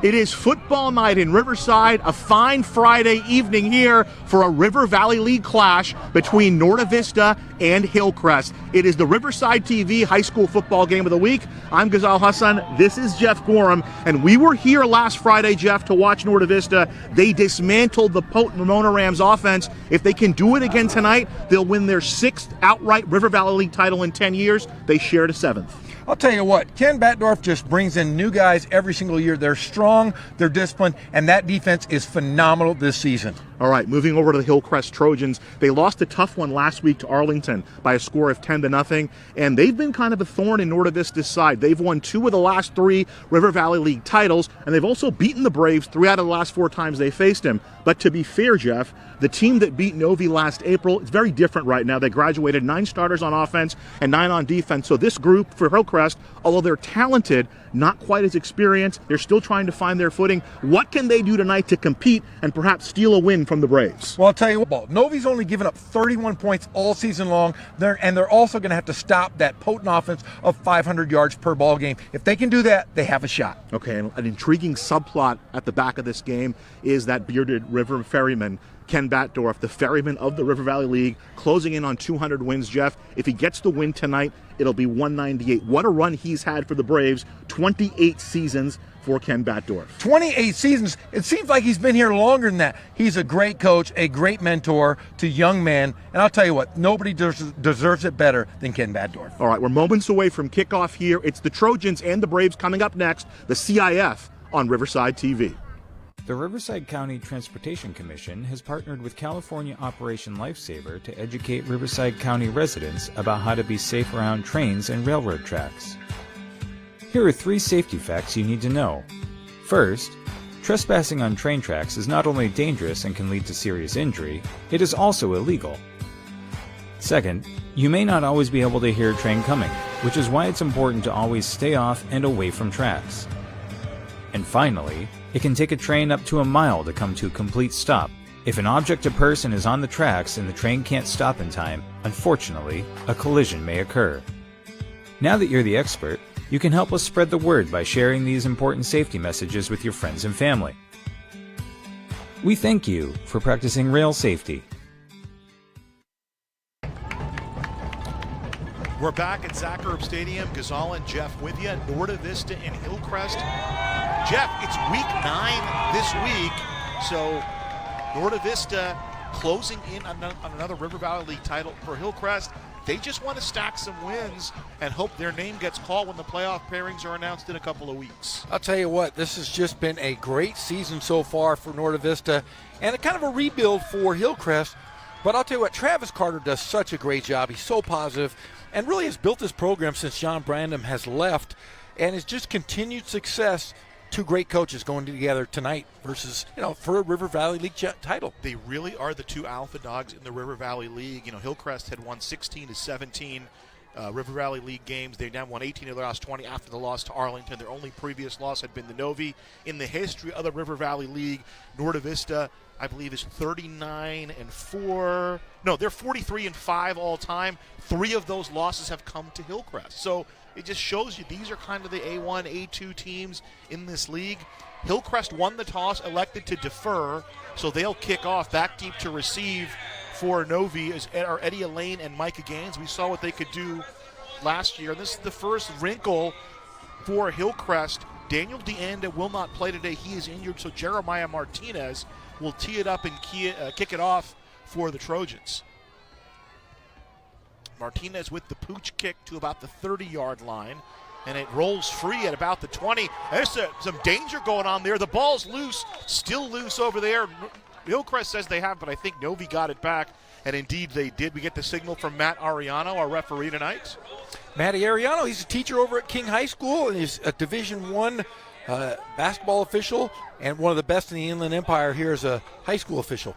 It is football night in Riverside, a fine Friday evening here for a River Valley League clash between Norta Vista and Hillcrest. It is the Riverside TV High School Football Game of the Week. I'm Ghazal Hassan. This is Jeff Gorham. And we were here last Friday, Jeff, to watch Norta Vista. They dismantled the potent Ramona Rams offense. If they can do it again tonight, they'll win their 6th outright River Valley League title in 10 years. They shared a 7th. I'll tell you what, Ken Batdorf just brings in new guys every single year. They're strong, they're disciplined, and that defense is phenomenal this season. All right, moving over to the Hillcrest Trojans. They lost a tough one last week to Arlington by a score of 10-0, and they've been kind of a thorn in Norta Vista's side. They've won 2 of the last 3 River Valley League titles, and they've also beaten the Braves 3 out of the last 4 times they faced him. But to be fair, Jeff, the team that beat Novi last April, it's very different right now. They graduated 9 starters on offense and 9 on defense. So this group for Hillcrest, although they're talented, not quite as experienced, they're still trying to find their footing. What can they do tonight to compete and perhaps steal a win from the Braves? Well, I'll tell you what, Novi's only given up 31 points all season long, and they're also going to have to stop that potent offense of 500 yards per ball game. If they can do that, they have a shot. Okay, and an intriguing subplot at the back of this game is that bearded river ferryman, Ken Batdorf, the ferryman of the River Valley League, closing in on 200 wins, Jeff. If he gets the win tonight, it'll be 198. What a run he's had for the Braves. 28 seasons for Ken Batdorf. 28 seasons. It seems like he's been here longer than that. He's a great coach, a great mentor to young men, and I'll tell you what, nobody deserves it better than Ken Batdorf. All right, we're moments away from kickoff here. It's the Trojans and the Braves coming up next, the CIF on Riverside TV. The Riverside County Transportation Commission has partnered with California Operation Lifesaver to educate Riverside County residents about how to be safe around trains and railroad tracks. Here are 3 safety facts you need to know. First, trespassing on train tracks is not only dangerous and can lead to serious injury, it is also illegal. Second, you may not always be able to hear a train coming, which is why it's important to always stay off and away from tracks. And finally, it can take a train up to a mile to come to a complete stop. If an object or person is on the tracks and the train can't stop in time, unfortunately, a collision may occur. Now that you're the expert, you can help us spread the word by sharing these important safety messages with your friends and family. We thank you for practicing rail safety. We're back at Zacharias Stadium. Ghazal and Jeff with you. Norta Vista and Hillcrest. Jeff, it's week 9 this week, so Norta Vista closing in on another River Valley League title for Hillcrest. They just want to stack some wins and hope their name gets called when the playoff pairings are announced in a couple of weeks. I'll tell you what, this has just been a great season so far for Norta Vista and a kind of a rebuild for Hillcrest. But I'll tell you what, Travis Carter does such a great job. He's so positive and really has built this program since John Brandon has left, and has just continued success. 2 great coaches going together tonight versus, for a River Valley League title. They really are the 2 alpha dogs in the River Valley League. Hillcrest had won 16-17 River Valley League games. They now won 18 of their last 20 after the loss to Arlington. Their only previous loss had been the Novi. In the history of the River Valley League, Norta Vista, I believe, is 39-4. No, they're 43-5 all time. 3 of those losses have come to Hillcrest. So it just shows you these are kind of the A1, A2 teams in this league. Hillcrest won the toss, elected to defer, so they'll kick off back deep to receive for Novi are Eddie Elaine and Micah Gaines. We saw what they could do last year. This is the first wrinkle for Hillcrest. Daniel DeAnda will not play today. He is injured, so Jeremiah Martinez will tee it up and kick it off for the Trojans. Martinez with the pooch kick to about the 30-yard line, and it rolls free at about the 20. There's some danger going on there. The ball's loose, still loose over there. Hillcrest says they have, but I think Novi got it back, and indeed they did. We get the signal from Matt Ariano, our referee tonight. Matty Ariano, he's a teacher over at King High School, and he's a Division I basketball official and one of the best in the Inland Empire here as a high school official.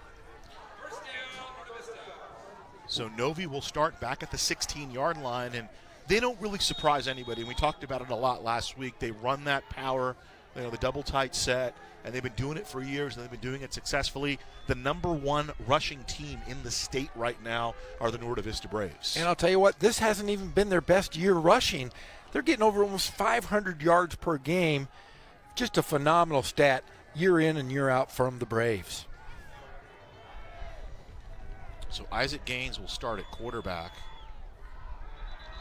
So Novi will start back at the 16-yard line, and they don't really surprise anybody. We talked about it a lot last week. They run that power, the double tight set, and they've been doing it for years, and they've been doing it successfully. The number 1 rushing team in the state right now are the Norta Vista Braves. And I'll tell you what, this hasn't even been their best year rushing. They're getting over almost 500 yards per game. just a phenomenal stat year in and year out from the Braves. So Isaac Gaines will start at quarterback,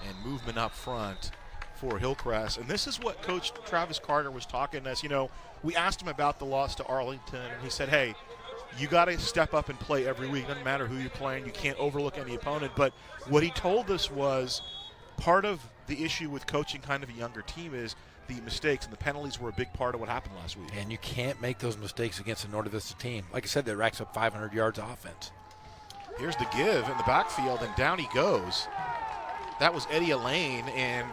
and movement up front for Hillcrest. And this is what Coach Travis Carter was talking to us. You know, we asked him about the loss to Arlington, and he said, hey, you got to step up and play every week. Doesn't matter who you're playing. You can't overlook any opponent. But what he told us was part of the issue with coaching kind of a younger team is the mistakes, and the penalties were a big part of what happened last week. And you can't make those mistakes against a Norte Vista team. Like I said, that racks up 500 yards of offense. Here's the give in the backfield, and down he goes. That was Eddie Elaine, and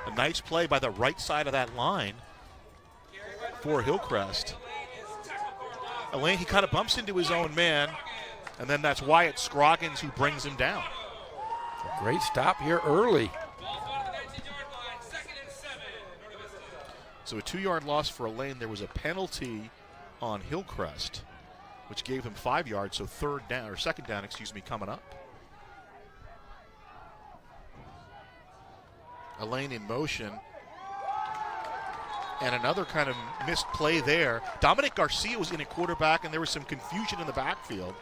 a nice play by the right side of that line for Hillcrest. Elaine, he kind of bumps into his own man, and then that's Wyatt Scroggins who brings him down. A great stop here early. So a 2-yard loss for Elaine. There was a penalty on Hillcrest, which gave them 5 yards, so second down, coming up. Elaine in motion. And another kind of missed play there. Dominic Garcia was in at quarterback, and there was some confusion in the backfield.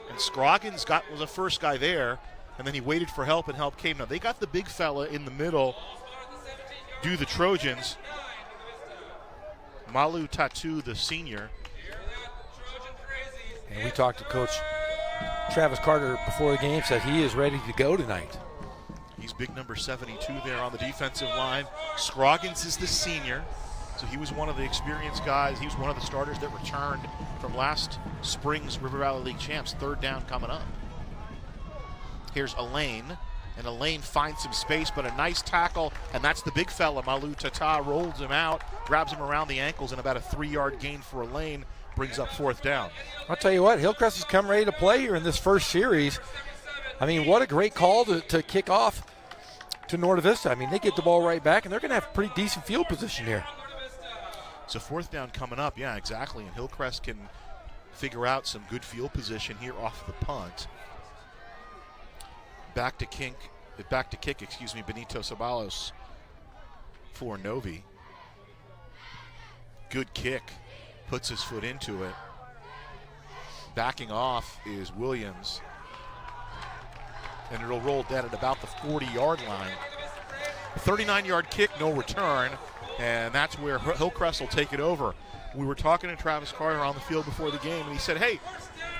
And Scroggins was the first guy there, and then he waited for help, and help came. Now, they got the big fella in the middle, do the Trojans. Malu Tatu, the senior. And we talked to Coach Travis Carter before the game, said he is ready to go tonight. He's big number 72 there on the defensive line. Scroggins is the senior, so he was one of the experienced guys. He was one of the starters that returned from last spring's River Valley League champs. Third down coming up. Here's Elaine, and Elaine finds some space, but a nice tackle, and that's the big fella. Malu Tata rolls him out, grabs him around the ankles, and about a 3-yard gain for Elaine brings up fourth down. I'll tell you what, Hillcrest has come ready to play here in this first series. I mean, what a great call to kick off to Norte Vista. I mean, they get the ball right back, and they're going to have pretty decent field position here. So fourth down coming up, yeah, exactly, and Hillcrest can figure out some good field position here off the punt. Back to kick, Benito Sabalos for Novi. Good kick, puts his foot into it. Backing off is Williams, and it'll roll dead at about the 40-yard line. 39-yard kick, no return, and that's where Hillcrest will take it over. We were talking to Travis Carter on the field before the game, and he said, hey,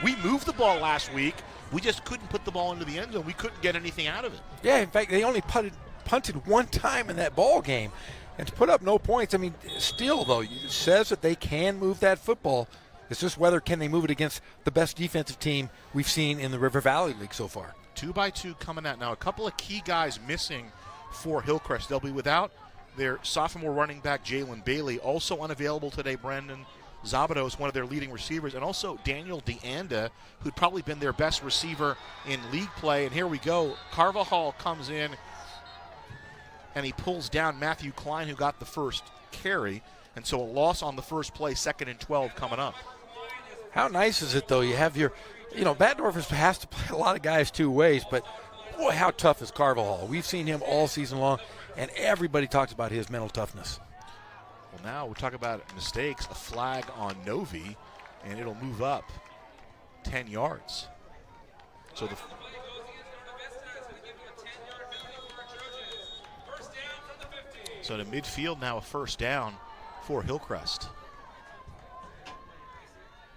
we moved the ball last week. We just couldn't put the ball into the end zone. We couldn't get anything out of it. Yeah, in fact, they only punted one time in that ball game. And to put up no points, I mean, still, though, it says that they can move that football. It's just whether can they move it against the best defensive team we've seen in the River Valley League so far. 2-by-2 coming out. Now, a couple of key guys missing for Hillcrest. They'll be without their sophomore running back, Jalen Bailey. Also unavailable today, Brandon Zabado is one of their leading receivers, and also Daniel DeAnda, who'd probably been their best receiver in league play. And here we go. Carvajal comes in, and he pulls down Matthew Klein, who got the first carry. And so a loss on the first play, 2nd and 12 coming up. How nice is it, though? You have your, Batdorf has to play a lot of guys two ways, but boy, how tough is Carvajal? We've seen him all season long, and everybody talks about his mental toughness. Well, now we're talking about mistakes. A flag on Novi, and it'll move up 10 yards. So to midfield now, a first down for Hillcrest.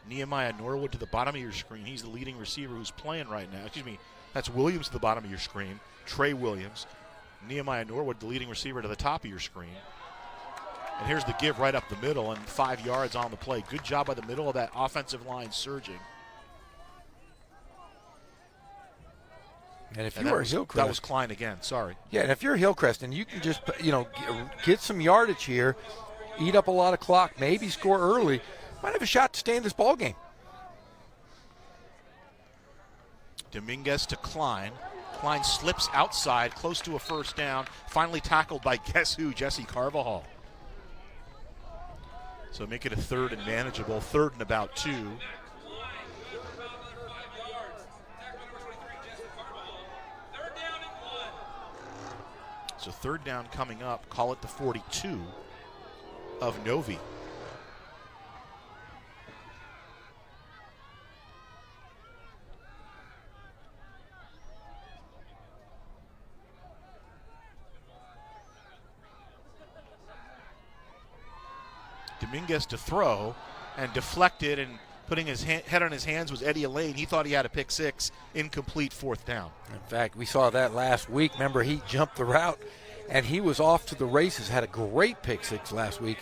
Nehemiah Norwood to the bottom of your screen. He's the leading receiver who's playing right now. That's Williams to the bottom of your screen. Trey Williams. Nehemiah Norwood, the leading receiver, to the top of your screen. And here's the give right up the middle, and 5 yards on the play. Good job by the middle of that offensive line surging. And if you are Hillcrest, that was Klein again. Sorry. Yeah, and if you're Hillcrest and you can just get some yardage here, eat up a lot of clock, maybe score early, might have a shot to stay in this ball game. Dominguez to Klein. Klein slips outside, close to a first down. Finally tackled by guess who? Jesse Carvajal. So make it a 3rd and manageable. 3rd and about 2. So So third down coming up, call it the 42 of Novi. Dominguez to throw and deflected, and putting his head on his hands was Eddie Elaine. He thought he had a pick six, incomplete fourth down. In fact, we saw that last week. Remember, he jumped the route, and he was off to the races. Had a great pick six last week.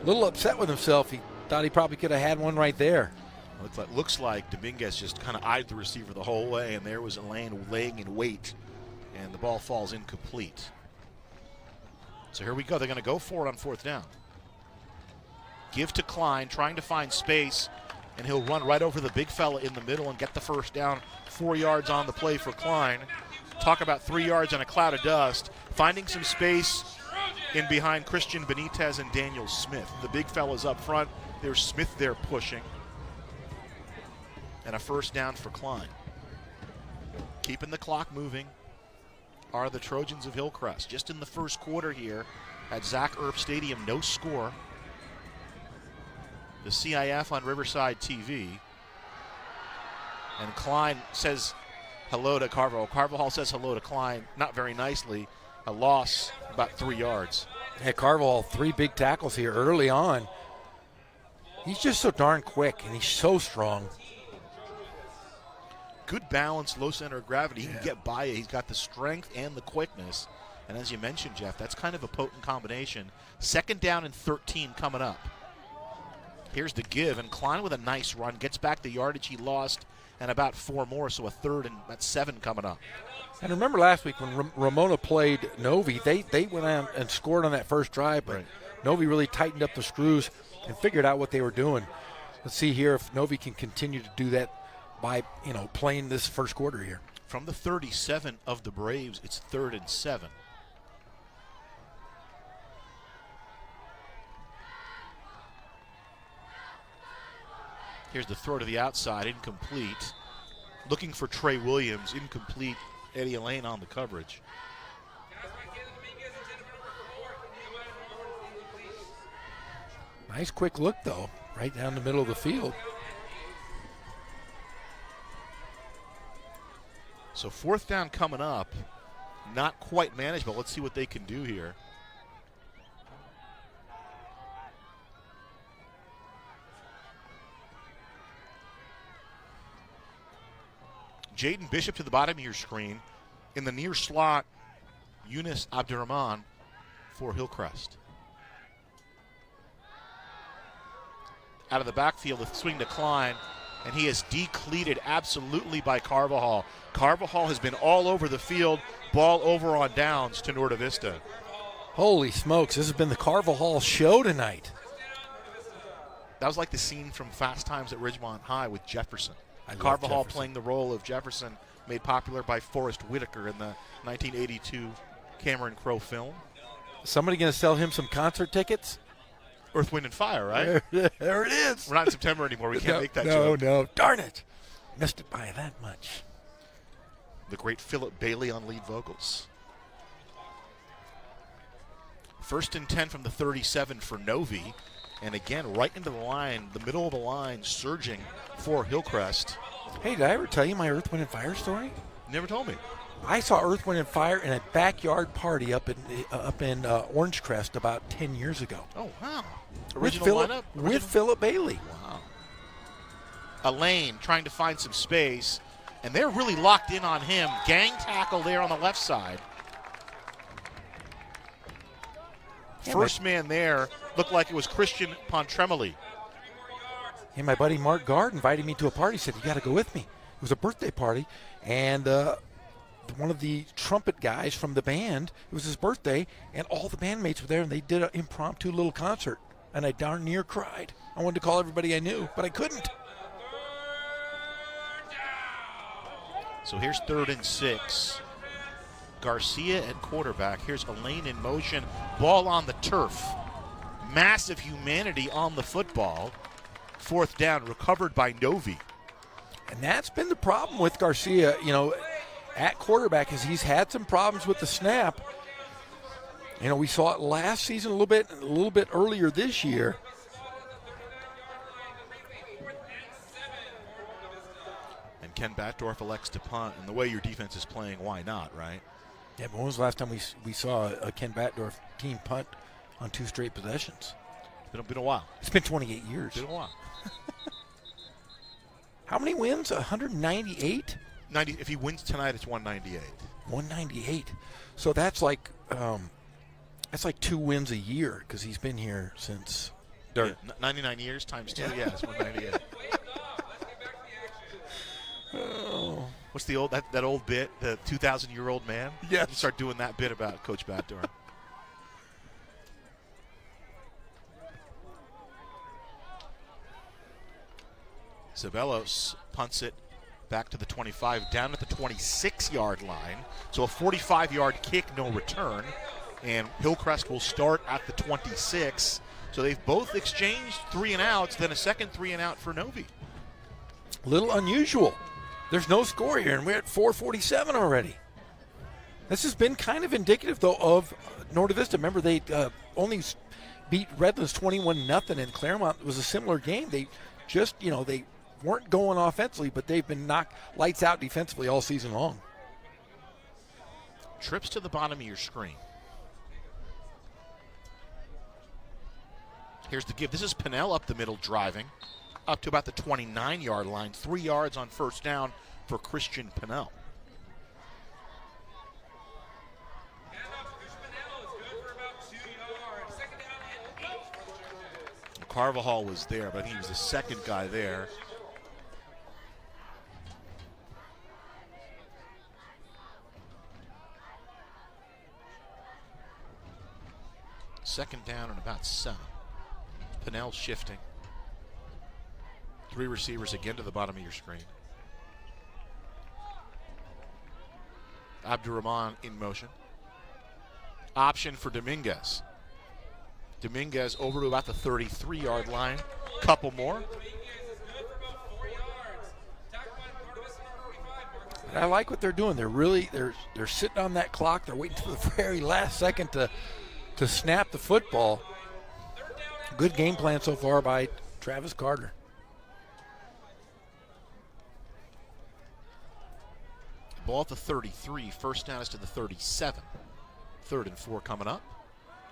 A little upset with himself. He thought he probably could have had one right there. Looks like Dominguez just kind of eyed the receiver the whole way, and there was Elaine laying in wait, and the ball falls incomplete. So here we go. They're going to go for it on fourth down. Give to Klein, trying to find space, and he'll run right over the big fella in the middle and get the first down. 4 yards on the play for Klein. Talk about 3 yards in a cloud of dust. Finding some space in behind Christian Benitez and Daniel Smith. The big fella's up front. There's Smith there pushing. And a first down for Klein. Keeping the clock moving are the Trojans of Hillcrest. Just in the first quarter here at Zach Erb Stadium, no score. The CIF on Riverside TV. And Klein says hello to Carvajal. Carvajal says hello to Klein, not very nicely. A loss, about 3 yards. Yeah, Carvajal, 3 big tackles here early on. He's just so darn quick, and he's so strong. Good balance, low center of gravity. He can get by it. He's got the strength and the quickness. And as you mentioned, Jeff, that's kind of a potent combination. Second down and 13 coming up. Here's the give, and Klein with a nice run. Gets back the yardage he lost and about 4 more, so a third and about 7 coming up. And remember last week when Ramona played Novi, they went out and scored on that first drive, but Novi really tightened up the screws and figured out what they were doing. Let's see here if Novi can continue to do that by, playing this first quarter here. From the 37 of the Braves, it's 3rd and 7. Here's the throw to the outside, incomplete. Looking for Trey Williams, incomplete. Eddie Elaine on the coverage. Nice quick look, though, right down the middle of the field. So fourth down coming up. Not quite manageable. Let's see what they can do here. Jaden Bishop to the bottom of your screen. In the near slot, Yunus Abdurrahman for Hillcrest. Out of the backfield, a swing to Klein, and he is decleated absolutely by Carvajal. Carvajal has been all over the field, ball over on downs to Norte Vista. Holy smokes, this has been the Carvajal show tonight. That was like the scene from Fast Times at Ridgemont High with Jefferson. Carvajal playing the role of Jefferson, made popular by Forrest Whitaker in the 1982 Cameron Crowe film. Somebody going to sell him some concert tickets? Earth, Wind, and Fire, right? There it is. We're not in September anymore. We can't make that joke. No. Darn it. Missed it by that much. The great Philip Bailey on lead vocals. 1st and 10 from the 37 for Novi. And again, right into the line, the middle of the line, surging for Hillcrest. Hey, did I ever tell you my Earth, Wind, and Fire story? Never told me. I saw Earth, Wind, and Fire in a backyard party up in Orangecrest about 10 years ago. Oh, wow. Original lineup? With Philip Bailey. Wow. Elaine trying to find some space, and they're really locked in on him. Gang tackle there on the left side. First man there looked like it was Christian Pontremoli. Hey, my buddy Mark Gard invited me to a party. He said, you got to go with me. It was a birthday party, and one of the trumpet guys from the band, it was his birthday, and all the bandmates were there, and they did an impromptu little concert, and I darn near cried. I wanted to call everybody I knew, but I couldn't. So here's 3rd and 6. Garcia at quarterback. Here's Elaine in motion. Ball on the turf. Massive humanity on the football. 4th down, recovered by Novi. And that's been the problem with Garcia, at quarterback, is he's had some problems with the snap. You know, we saw it last season a little bit earlier this year. And Ken Batdorf elects to punt, and the way your defense is playing, why not, right? Yeah, but when was the last time we saw a Ken Batdorf team punt on 2 straight possessions? It's been a while. It's been 28 years. It's been a while. How many wins? 198? 90. If he wins tonight, it's 198. 198. So that's like 2 wins a year because he's been here since. Yeah, 99 years times 2. Yeah, it's 198. Oh. What's the old that old bit, the 2,000-year-old man? Yes. You start doing that bit about Coach Batdorf. Zabelos punts it back to the 25, down at the 26-yard line. So a 45-yard kick, no return. And Hillcrest will start at the 26. So they've both exchanged 3 and outs, then a second 3 and out for Novi. A little unusual. There's no score here, and we're at 4:47 already. This has been kind of indicative, though, of Norte Vista. Remember, they only beat Redlands 21-0, and Claremont was a similar game. They just, they weren't going offensively, but they've been knocked lights out defensively all season long. Trips to the bottom of your screen. Here's the give. This is Pinnell up the middle driving, up to about the 29-yard line. 3 yards on first down for Christian Pinnell. Carvajal was there, but he was the second guy there. Second down and about 7. Pinnell shifting. 3 receivers again to the bottom of your screen. Abdurrahman in motion. Option for Dominguez. Dominguez over to about the 33-yard line. Couple more. I like what they're doing. They're sitting on that clock. They're waiting for the very last second to snap the football. Good game plan so far by Travis Carter. Ball at the 33. First down is to the 37. 3rd and 4 coming up.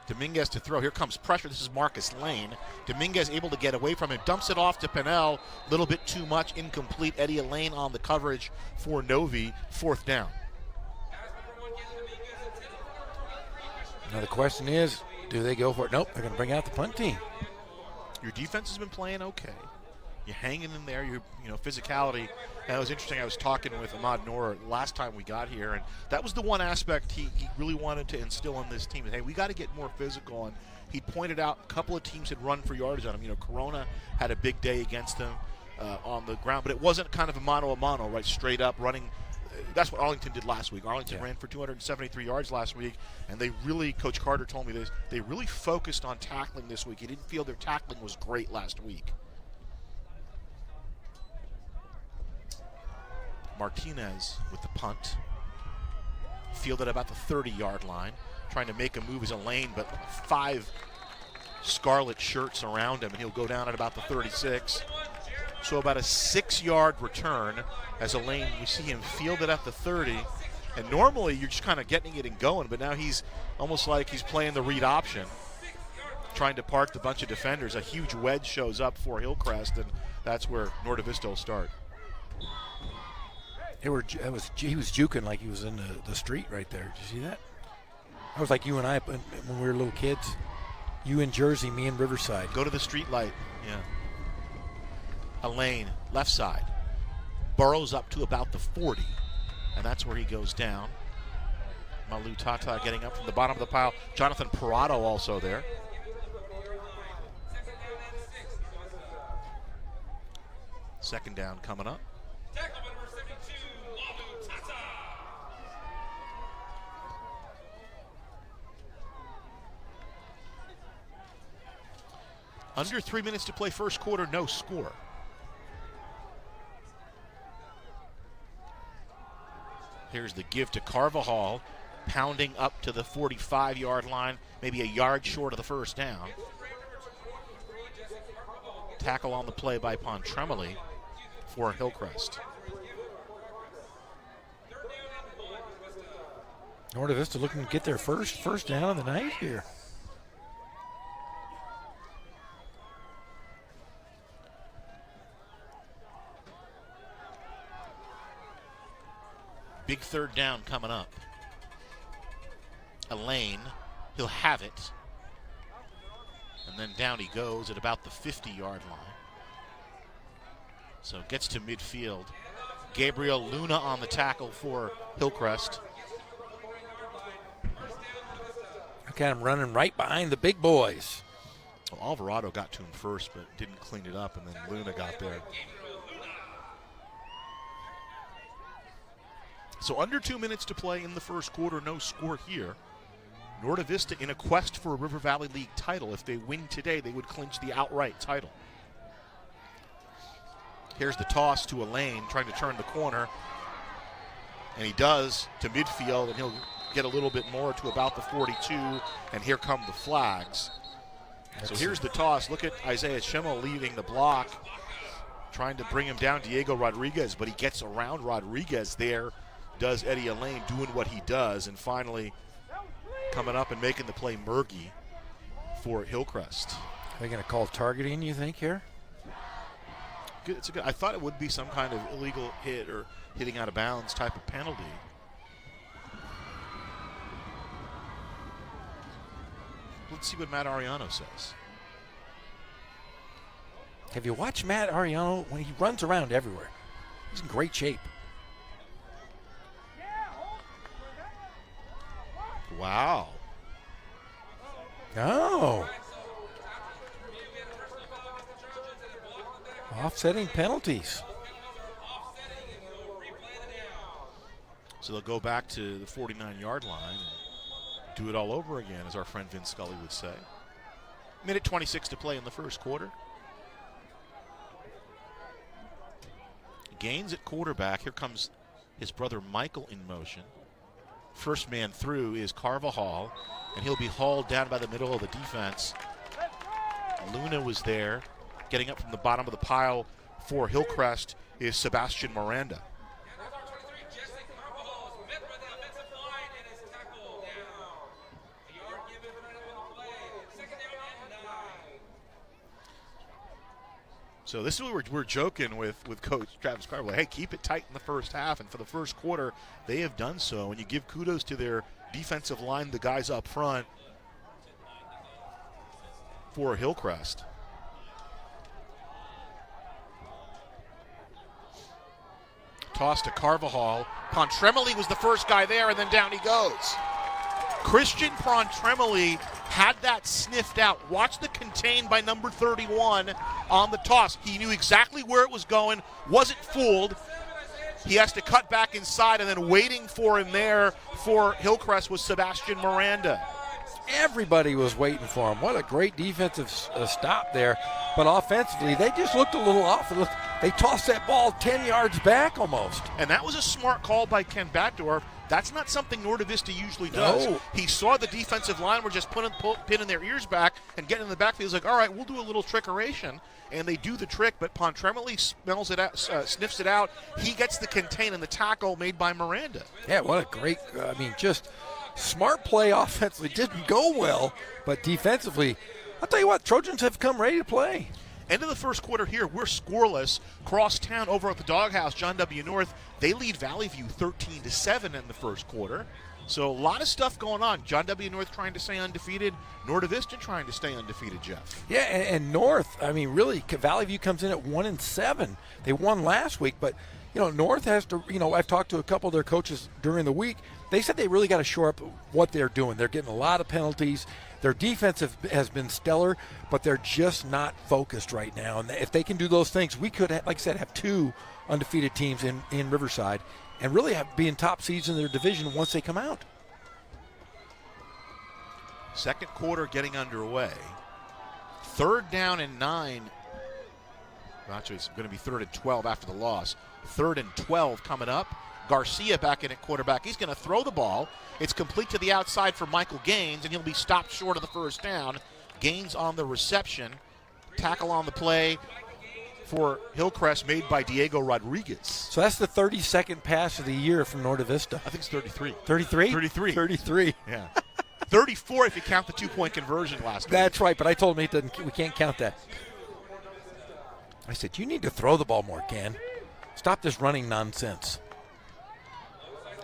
Dominguez to throw. Here comes pressure. This is Marcus Lane. Dominguez able to get away from him. Dumps it off to Pinnell. A little bit too much. Incomplete. Eddie Lane on the coverage for Novi. 4th down. Now the question is, do they go for it? Nope, they're going to bring out the punt team. Your defense has been playing okay. You're hanging in there. Physicality. And it was interesting. I was talking with Ahmad Noor last time we got here, and that was the one aspect he really wanted to instill in this team. Hey, we got to get more physical. And he pointed out a couple of teams had run for yardage on him. Corona had a big day against them on the ground, but it wasn't kind of a mano-a-mano, right? Straight up running. That's what Arlington did last week. Arlington ran for 273 yards last week, and they really, Coach Carter told me this, they really focused on tackling this week. He didn't feel their tackling was great last week. Martinez with the punt. Fielded about the 30-yard line. Trying to make a move as a lane, but 5 scarlet shirts around him, and he'll go down at about the 36. So about a 6-yard return as a lane. We see him fielded at the 30. And normally you're just kind of getting it and going, but now he's almost like he's playing the read option, trying to park the bunch of defenders. A huge wedge shows up for Hillcrest, and that's where Norte Vista will start. He was juking like he was in the street right there. Did you see that? That was like you and I when we were little kids. You in Jersey, me in Riverside. Go to the street light. Yeah. A lane, left side. Burrows up to about the 40, and that's where he goes down. Malu Tata getting up from the bottom of the pile. Jonathan Parado also there. Second down coming up. Under 3 minutes to play first quarter, no score. Here's the give to Carvajal. pounding up to the 45-yard line, maybe a yard short of the first down. Tackle on the play by Pontremoli for Hillcrest. Norte Vista looking to get their first down of the night here. Big third down coming up. Elaine, he'll have it. And then down he goes at about the 50-yard line. So gets to midfield. Gabriel Luna on the tackle for Hillcrest. Look at him running right behind the big boys. Well, Alvarado got to him first, but didn't clean it up, and then Luna got there. So under 2 minutes to play in the first quarter, no score here. Norte Vista in a quest for a River Valley League title. If they win today, they would clinch the outright title. Here's the toss to Elaine, trying to turn the corner. And he does to midfield, and he'll get a little bit more to about the 42, and here come the flags. So here's the toss. Look at Isaiah Schimmel leading the block, trying to bring him down, Diego Rodriguez, but he gets around Rodriguez there. Does Eddie Elaine doing what he does, and finally coming up and making the play, Murgy for Hillcrest. Are they going to call targeting, you think, here? Good, it's a good. I thought it would be some kind of illegal hit or hitting out of bounds type of penalty. Let's see what Matt Ariano says. Have you watched Matt Ariano when he runs around everywhere? He's in great shape. Wow. Oh. Offsetting penalties. So they'll go back to the 49-yard line and do it all over again, as our friend Vince Scully would say. Minute 26 to play in the first quarter. Gaines at quarterback. Here comes his brother Michael in motion. First man through is Carvajal, and he'll be hauled down by the middle of the defense. Luna was there. Getting up from the bottom of the pile for Hillcrest is Sebastian Miranda. So this is what we're joking with Coach Travis Carvajal. Hey, keep it tight in the first half, and for the first quarter, they have done so. And you give kudos to their defensive line, the guys up front for Hillcrest. Toss to Carvajal. Pontremoli was the first guy there, and then down he goes. Christian Pontremoli had that sniffed out. Watch the contain by number 31 on the toss. He knew exactly where it was going, wasn't fooled. He has to cut back inside, and then waiting for him there for Hillcrest was Sebastian Miranda. Everybody was waiting for him. What a great defensive stop there. But offensively, they just looked a little off. They tossed that ball 10 yards back almost. And that was a smart call by Ken Batdorf. That's not something Norte Vista usually does. No. He saw the defensive line were just pinning their ears back and getting in the backfield. He's like, all right, we'll do a little trickeration. And they do the trick, but Pontremoli smells it out, sniffs it out. He gets the contain and the tackle made by Miranda. Yeah, what a great, just smart play offensively. Didn't go well, but defensively, I'll tell you what, Trojans have come ready to play. End of the first quarter here, we're scoreless. Crosstown over at the Doghouse, John W. North, they lead Valley View 13-7 in the first quarter. So a lot of stuff going on. John W. North trying to stay undefeated. Norte Vista trying to stay undefeated, Jeff. Yeah, and North, really, Valley View comes in at 1-7. They won last week, but, North has to, I've talked to a couple of their coaches during the week. They said they really got to shore up what they're doing. They're getting a lot of penalties. Their defense has been stellar, but they're just not focused right now. And if they can do those things, we could, like I said, have two undefeated teams in Riverside and really be in top seeds in their division once they come out. Second quarter getting underway. 3rd down and 9. Actually, it's going to be 3rd and 12 after the loss. 3rd and 12 coming up. Garcia back in at quarterback. He's going to throw the ball. It's complete to the outside for Michael Gaines, and he'll be stopped short of the first down. Gaines on the reception. Tackle on the play for Hillcrest made by Diego Rodriguez. So that's the 32nd pass of the year from Norte Vista. I think it's 33. 33? 33. 33. Yeah. 34 if you count the 2-point conversion last week. That's right, but I told him we can't count that. I said, you need to throw the ball more, Ken. Stop this running nonsense.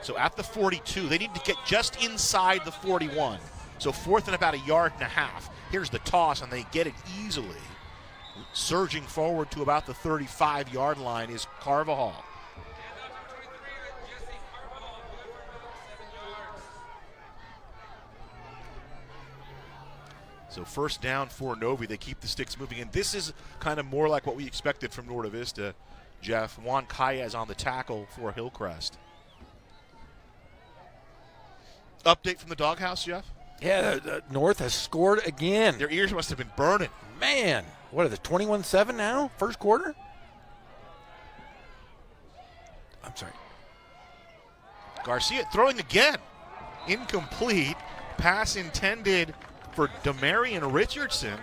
So at the 42, they need to get just inside the 41. So fourth and about 1.5 yards. Here's the toss, and they get it easily. Surging forward to about the 35-yard line is Carvajal. So first down for Novi. They keep the sticks moving. And this is kind of more like what we expected from Norte Vista, Jeff. Juan Calles on the tackle for Hillcrest. Update from the doghouse, Jeff? Yeah, North has scored again. Their ears must have been burning. Man, what are they, 21-7 now? First quarter? I'm sorry. Garcia throwing again. Incomplete. Pass intended for Demarion Richardson.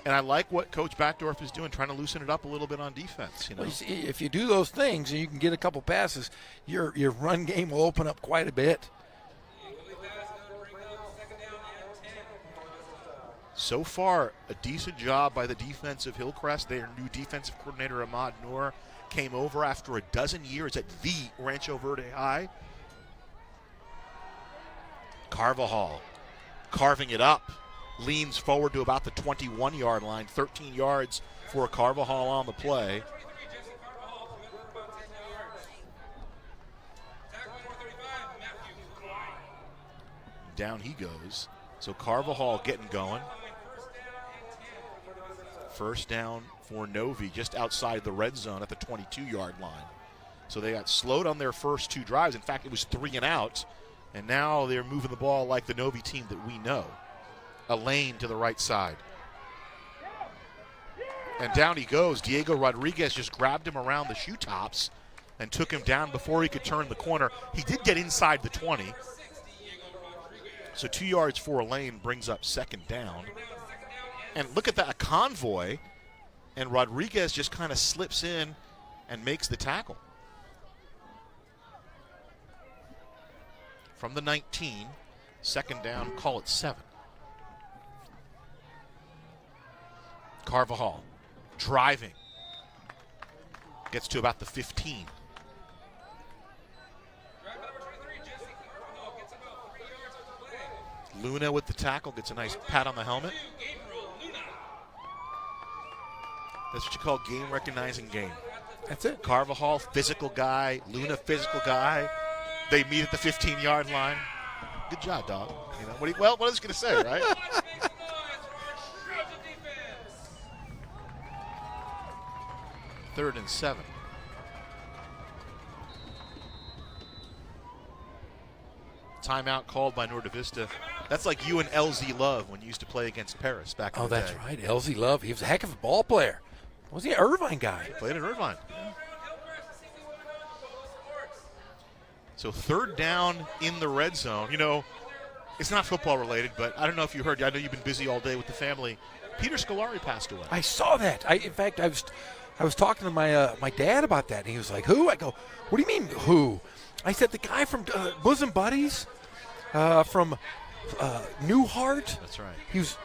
And I like what Coach Backdorf is doing, trying to loosen it up a little bit on defense. You know? Well, you see, if you do those things and you can get a couple passes, your run game will open up quite a bit. So far, a decent job by the defense of Hillcrest. Their new defensive coordinator, Ahmad Noor, came over after a dozen years at the Rancho Verde High. Carvajal carving it up. Leans forward to about the 21-yard line. 13 yards for Carvajal on the play. Down he goes. So Carvajal getting going. First down for Novi just outside the red zone at the 22-yard line. So they got slowed on their first two drives. In fact, it was 3 and out. And now they're moving the ball like the Novi team that we know. A lane to the right side. And down he goes. Diego Rodriguez just grabbed him around the shoe tops and took him down before he could turn the corner. He did get inside the 20. So 2 yards for a lane brings up second down. And look at that, a convoy. And Rodriguez just kind of slips in and makes the tackle. From the 19, second down, call it 7. Carvajal driving. Gets to about the 15. Luna with the tackle, gets a nice pat on the helmet. That's what you call game recognizing game. That's it. Carvajal, physical guy. Luna, physical guy. They meet at the 15-yard line. Good job, dog. You know, what is he going to say, right? Third and 7. Timeout called by Norte Vista. That's like you and LZ Love when you used to play against Paris back in the day. Oh, that's right. LZ Love. He was a heck of a ball player. Was he an Irvine guy? He played at Irvine. Yeah. So third down in the red zone. You know, it's not football related, but I don't know if you heard. I know you've been busy all day with the family. Peter Scolari passed away. I saw that. In fact, I was talking to my dad about that, and he was like, "Who?" I go, "What do you mean, who?" I said, "The guy from Bosom Buddies, from Newhart." That's right.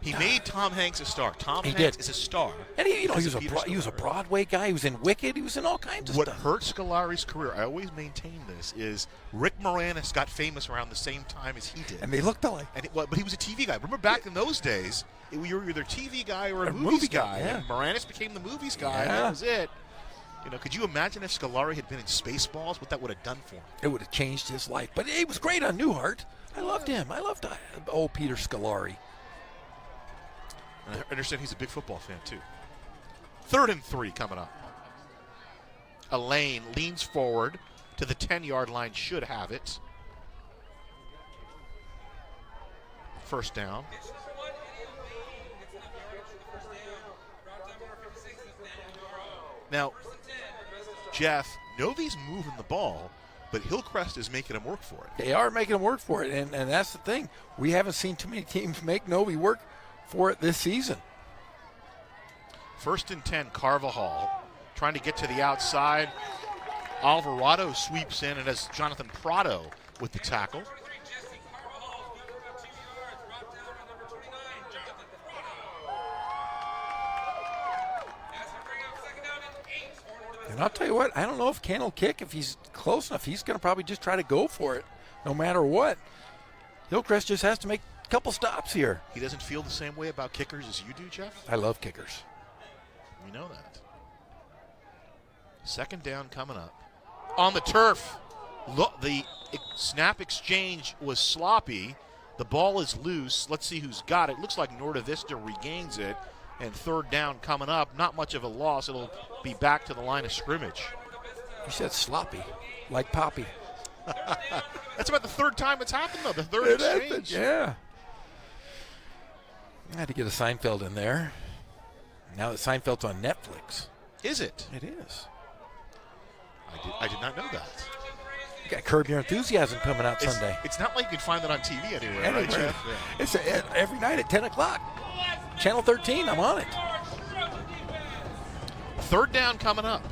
He made Tom Hanks a star. Tom Hanks is a star. And he was a Broadway guy. He was in Wicked. He was in all kinds of stuff. stuff. What hurt Scolari's career, I always maintain this, is Rick Moranis got famous around the same time as he did. And they looked alike. But he was a TV guy. Remember back in those days, you were either a TV guy or a movies guy. Yeah. And Moranis became the movies guy, and that was it. You know, could you imagine if Scolari had been in Spaceballs, what that would have done for him? It would have changed his life. But he was great on Newhart. I loved him. I loved old Peter Scolari. I understand he's a big football fan, too. 3rd and 3 coming up. Elaine leans forward to the 10-yard line, should have it. First down. Now, Jeff, Novi's moving the ball, but Hillcrest is making them work for it. They are making them work for it, and that's the thing. We haven't seen too many teams make Novi work for it this season. 1st and 10, Carvajal trying to get to the outside. Alvarado sweeps in, and as Jonathan Prado with the tackle. And I'll tell you what, I don't know if Ken will kick. If he's close enough, he's going to probably just try to go for it no matter what. Hillcrest just has to make a couple stops here. He doesn't feel the same way about kickers as you do, Jeff? I love kickers. We know that. 2nd down coming up. On the turf, look, the snap exchange was sloppy. The ball is loose. Let's see who's got it. Looks like Norte Vista regains it. And 3rd down coming up. Not much of a loss. It'll be back to the line of scrimmage. You said sloppy, like Poppy. That's about the 3rd time it's happened, though. The 3rd exchange. Yeah. I had to get a Seinfeld in there. Now that Seinfeld's on Netflix. Is it? It is. I did not know that. You got Curb Your Enthusiasm coming out Sunday. It's not like you can find that on TV anywhere, right, Anywhere. Jeff? Yeah. It's every night at 10 o'clock. Channel 13, I'm on it. 3rd down coming up.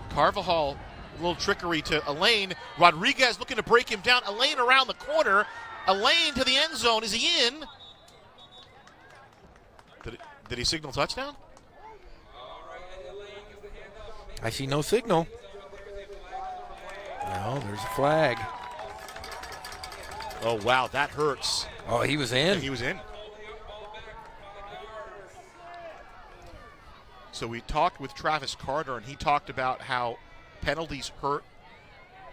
Carvajal, a little trickery to Elaine. Rodriguez looking to break him down. Elaine around the corner. Elaine to the end zone. Is he in? Did he signal touchdown? I see no signal. No, there's a flag. Oh, wow, that hurts. Oh, he was in. He was in. So we talked with Travis Carter, and he talked about how penalties hurt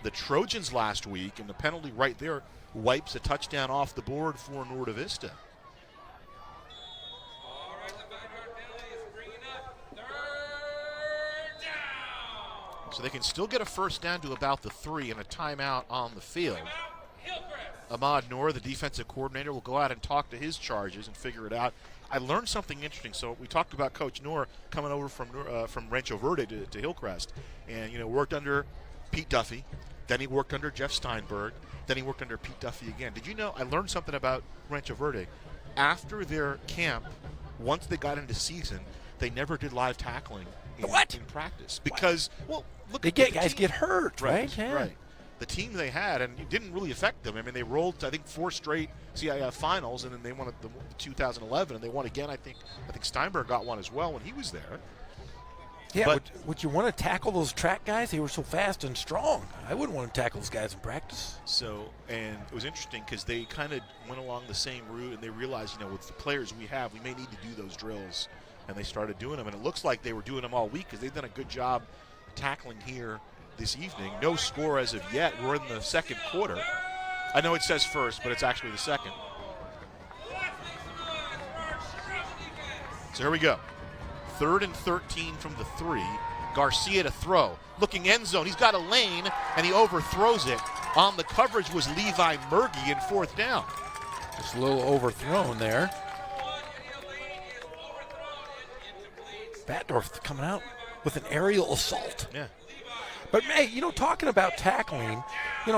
the Trojans last week, and the penalty right there wipes a touchdown off the board for Norte Vista. So they can still get a 1st down to about the 3 and a timeout on the field. Ahmad Noor, the defensive coordinator, will go out and talk to his charges and figure it out. I learned something interesting. So we talked about Coach Noor coming over from Rancho Verde to Hillcrest, and worked under Pete Duffy. Then he worked under Jeff Steinberg. Then he worked under Pete Duffy again. Did you know? I learned something about Rancho Verde. After their camp, once they got into season, they never did live tackling in practice because look, guys get hurt, right? Yeah. Right. The team they had, and it didn't really affect them. I mean, they rolled, I think, 4 straight CIF finals, and then they won the 2011, and they won again. I think Steinberg got one as well when he was there. Yeah, but would you want to tackle those track guys? They were so fast and strong. I wouldn't want to tackle those guys in practice. So, and it was interesting because they kind of went along the same route, and they realized, with the players we have, we may need to do those drills, and they started doing them. And it looks like they were doing them all week because they've done a good job tackling here this evening. No score as of yet. We're in the 2nd quarter. I know it says 1st, but it's actually the 2nd. So here we go. 3rd and 13 from the 3. Garcia to throw. Looking end zone. He's got a lane, and he overthrows it. On the coverage was Levi Murgy in 4th down. Just a little overthrown there. Batdorf coming out with an aerial assault. Yeah. But, hey, talking about tackling,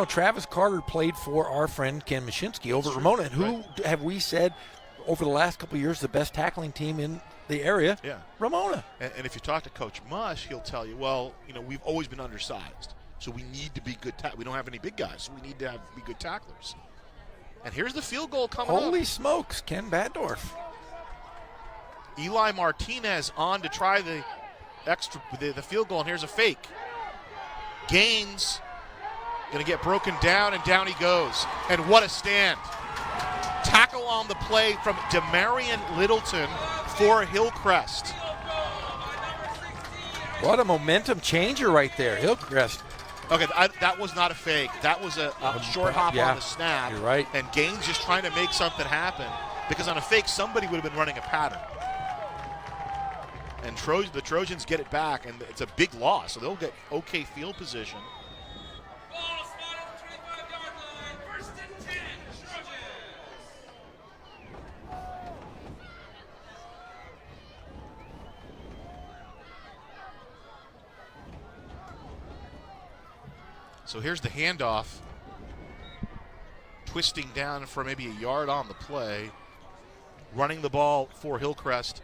Travis Carter played for our friend Ken Mashinsky over at Ramona. And who have we said over the last couple of years the best tackling team in the area? Yeah. Ramona. And if you talk to Coach Mush, he'll tell you, we've always been undersized. So we need to be good. We don't have any big guys, so we need to be good tacklers. And here's the field goal coming up. Holy smokes, Ken Batdorf. Eli Martinez on to try the field goal, and here's a fake. Gaines going to get broken down, and down he goes. And what a stand. Tackle on the play from Demarion Littleton for Hillcrest. What a momentum changer right there, Hillcrest. Okay, that was not a fake. That was a short hop on the snap. You're right. And Gaines just trying to make something happen, because on a fake, somebody would have been running a pattern. And the Trojans get it back, and it's a big loss, so they'll get okay field position. So here's the handoff. Twisting down for maybe a yard on the play. Running the ball for Hillcrest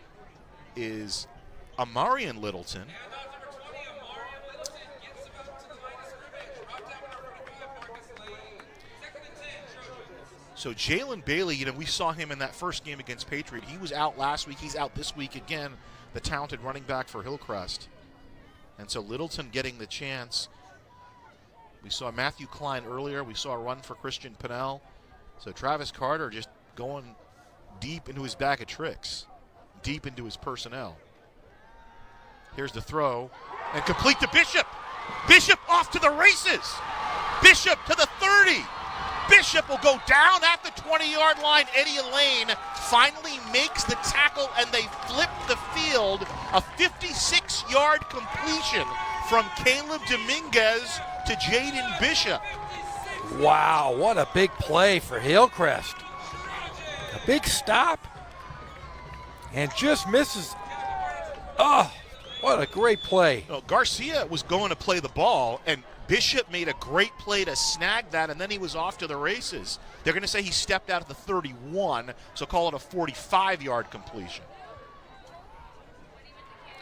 is Amarian Littleton. So Jalen Bailey, we saw him in that first game against Patriot. He was out last week. He's out this week again, the talented running back for Hillcrest. And so Littleton getting the chance. We saw Matthew Klein earlier. We saw a run for Christian Pinnell. So Travis Carter just going deep into his bag of tricks, deep into his personnel. Here's the throw, and complete to Bishop. Bishop off to the races. Bishop to the 30. Bishop will go down at the 20-yard line. Eddie Lane finally makes the tackle, and they flip the field. A 56-yard completion from Caleb Dominguez to Jaden Bishop. Wow, what a big play for Hillcrest. A big stop, and just misses. Oh, what a great play. Garcia was going to play the ball, and Bishop made a great play to snag that, and then he was off to the races. They're going to say he stepped out at the 31, so call it a 45-yard completion.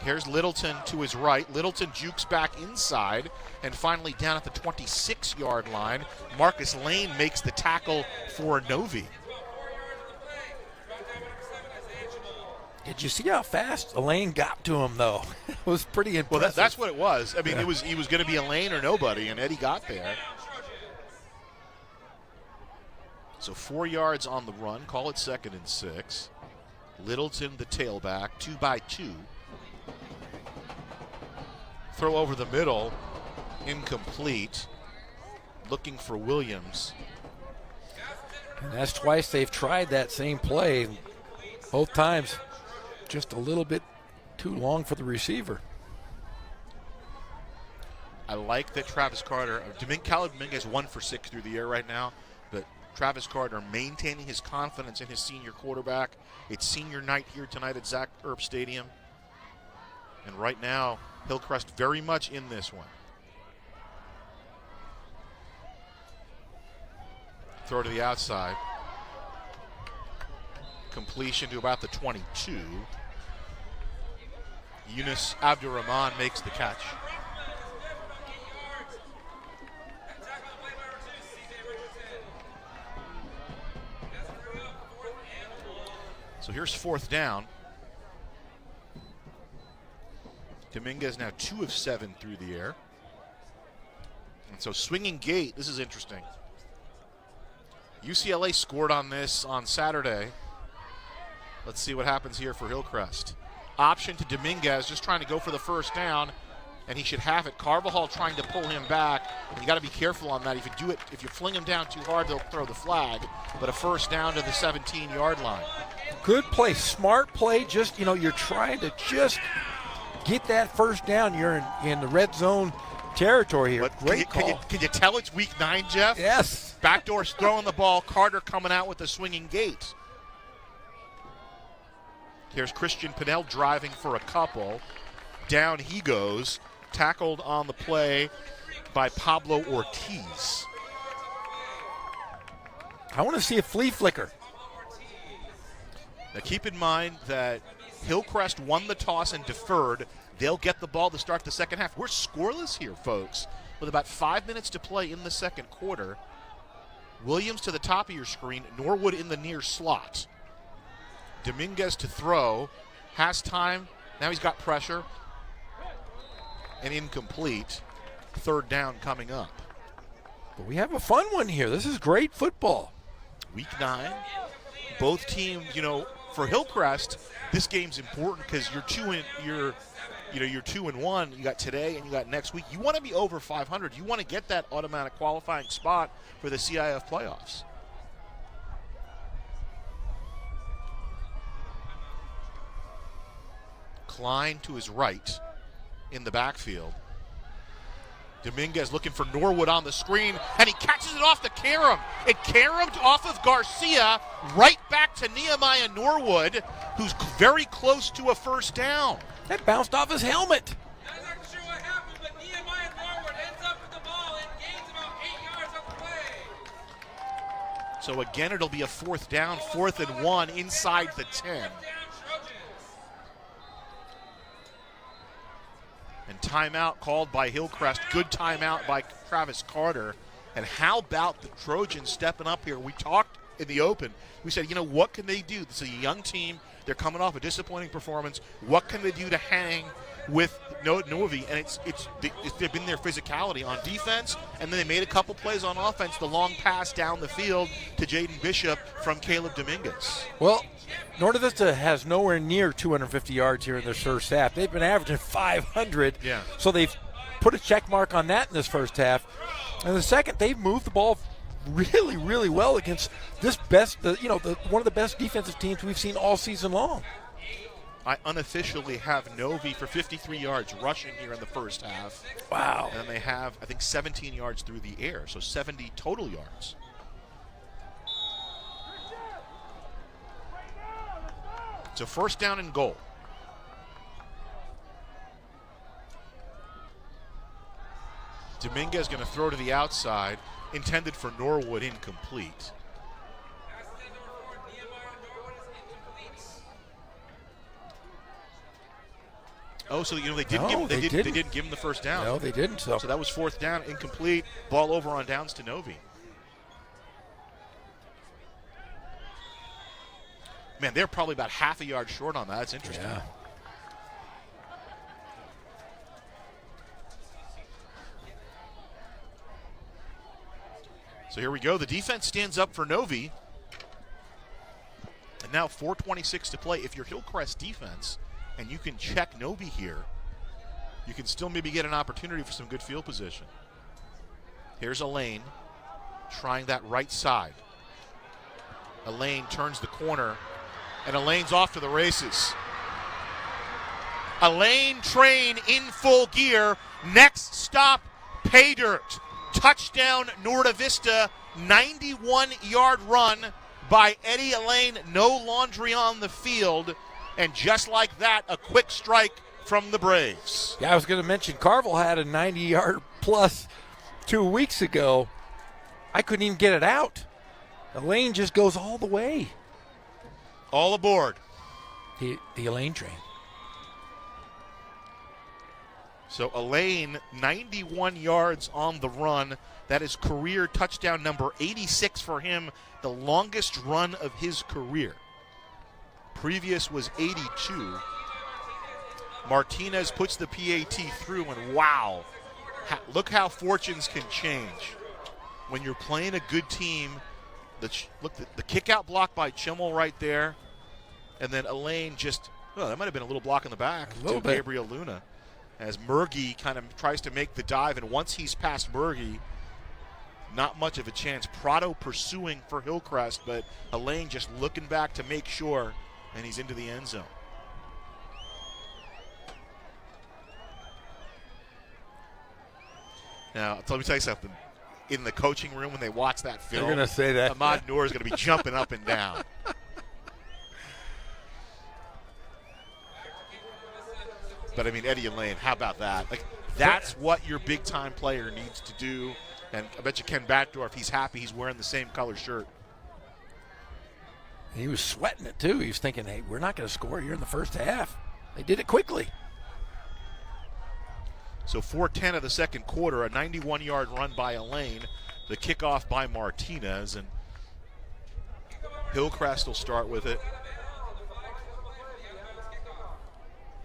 Here's Littleton to his right. Littleton jukes back inside, and finally down at the 26-yard line, Marcus Lane makes the tackle for Novi. Did you see how fast Elaine got to him, though? It was pretty impressive. Well, that's what it was. I mean, he was going to be Elaine or nobody, and Eddie got there. So 4 yards on the run. Call it 2nd and 6. Littleton, the tailback, 2-by-2. Throw over the middle, incomplete. Looking for Williams. And that's twice they've tried that same play. Both times just a little bit too long for the receiver. I like that Travis Carter, Caleb Dominguez 1 for 6 through the air right now, but Travis Carter maintaining his confidence in his senior quarterback. It's senior night here tonight at Zach Erb Stadium. And right now, Hillcrest very much in this one. Throw to the outside. Completion to about the 22. Yunus Abdurrahman makes the catch. So here's 4th down. Dominguez now 2 of 7 through the air. And so swinging gate, this is interesting. UCLA scored on this on Saturday. Let's see what happens here for Hillcrest. Option to Dominguez, just trying to go for the first down, and he should have it. Carvajal trying to pull him back, and you got to be careful on that. If you fling him down too hard, they'll throw the flag. But a first down to the 17-yard line. Good play, smart play. Just, you're trying to just get that first down. You're in the red zone territory here. But great call. Can you tell it's week 9, Jeff? Yes. Backdoor's throwing the ball. Carter coming out with the swinging gate. Here's Christian Pinnell driving for a couple. Down he goes. Tackled on the play by Pablo Ortiz. I want to see a flea flicker. Now keep in mind that Hillcrest won the toss and deferred. They'll get the ball to start the second half. We're scoreless here, folks, with about 5 minutes to play in the second quarter. Williams to the top of your screen. Norwood in the near slot. Dominguez to throw. Has time. Now he's got pressure. And incomplete. 3rd down coming up. But we have a fun one here. This is great football. Week 9. Both teams, for Hillcrest, this game's important because you're 2-1. You got today and you got next week. You want to be over 500. You want to get that automatic qualifying spot for the CIF playoffs. Klein to his right in the backfield. Dominguez looking for Norwood on the screen, and he catches it off to Karam. It caromed off of Garcia, right back to Nehemiah Norwood, who's very close to a first down. That bounced off his helmet. That's not sure what happened, but Nehemiah Norwood ends up with the ball and gains about So again, it'll be a 4th down, 4th and 1 inside the 10. And timeout called by Hillcrest. Good timeout by Travis Carter. And how about the Trojans stepping up here? We talked in the open. We said, what can they do? This is a young team. They're coming off a disappointing performance. What can they do to hang with Novi? And they've been their physicality on defense, and then they made a couple plays on offense. The long pass down the field to Jaden Bishop from Caleb Dominguez. Well, Norte Vista has nowhere near 250 yards here in their first half. They've been averaging 500. Yeah. So they've put a check mark on that in this first half. And the second, they've moved the ball really, really well against this one of the best defensive teams we've seen all season long. I unofficially have Novi for 53 yards rushing here in the first half. Wow. And then they have, I think, 17 yards through the air, so 70 total yards. So 1st down and goal. Dominguez going to throw to the outside, intended for Norwood, incomplete. Oh, so they didn't give him the first down. No, they didn't. So that was 4th down, incomplete. Ball over on downs to Novi. Man, they're probably about half a yard short on that. That's interesting. Yeah. So here we go. The defense stands up for Novi. And now 4:26 to play. If you're Hillcrest defense and you can check Novi here, you can still maybe get an opportunity for some good field position. Here's Elaine trying that right side. Elaine turns the corner, and Elaine's off to the races. Elaine Train in full gear. Next stop, Pay Dirt. Touchdown, Norte Vista. 91-yard run by Eddie Elaine. No laundry on the field. And just like that, a quick strike from the Braves. Yeah, I was going to mention Carville had a 90-yard plus 2 weeks ago. I couldn't even get it out. Elaine just goes all the way. All aboard. The Elaine train. So Elaine, 91 yards on the run. That is career touchdown number 86 for him, the longest run of his career. Previous was 82. Martinez puts the PAT through, and wow, look how fortunes can change. When you're playing a good team, look, the kick-out block by Chimmel right there, and then Elaine that might have been a little block in the back to Gabriel Luna, as Murgy kind of tries to make the dive, and once he's past Murgy, not much of a chance. Prado pursuing for Hillcrest, but Elaine just looking back to make sure, and he's into the end zone. Now, let me tell you something. In the coaching room, when they watch that film, they're going to say that Ahmad Noor is going to be jumping up and down. But I mean, Eddie Elaine, how about that? Like, that's what your big-time player needs to do. And I bet you Ken Batdorf, he's happy he's wearing the same color shirt. He was sweating it, too. He was thinking, hey, we're not going to score here in the first half. They did it quickly. So 4:10 of the second quarter, a 91-yard run by Elaine, the kickoff by Martinez, and Hillcrest will start with it.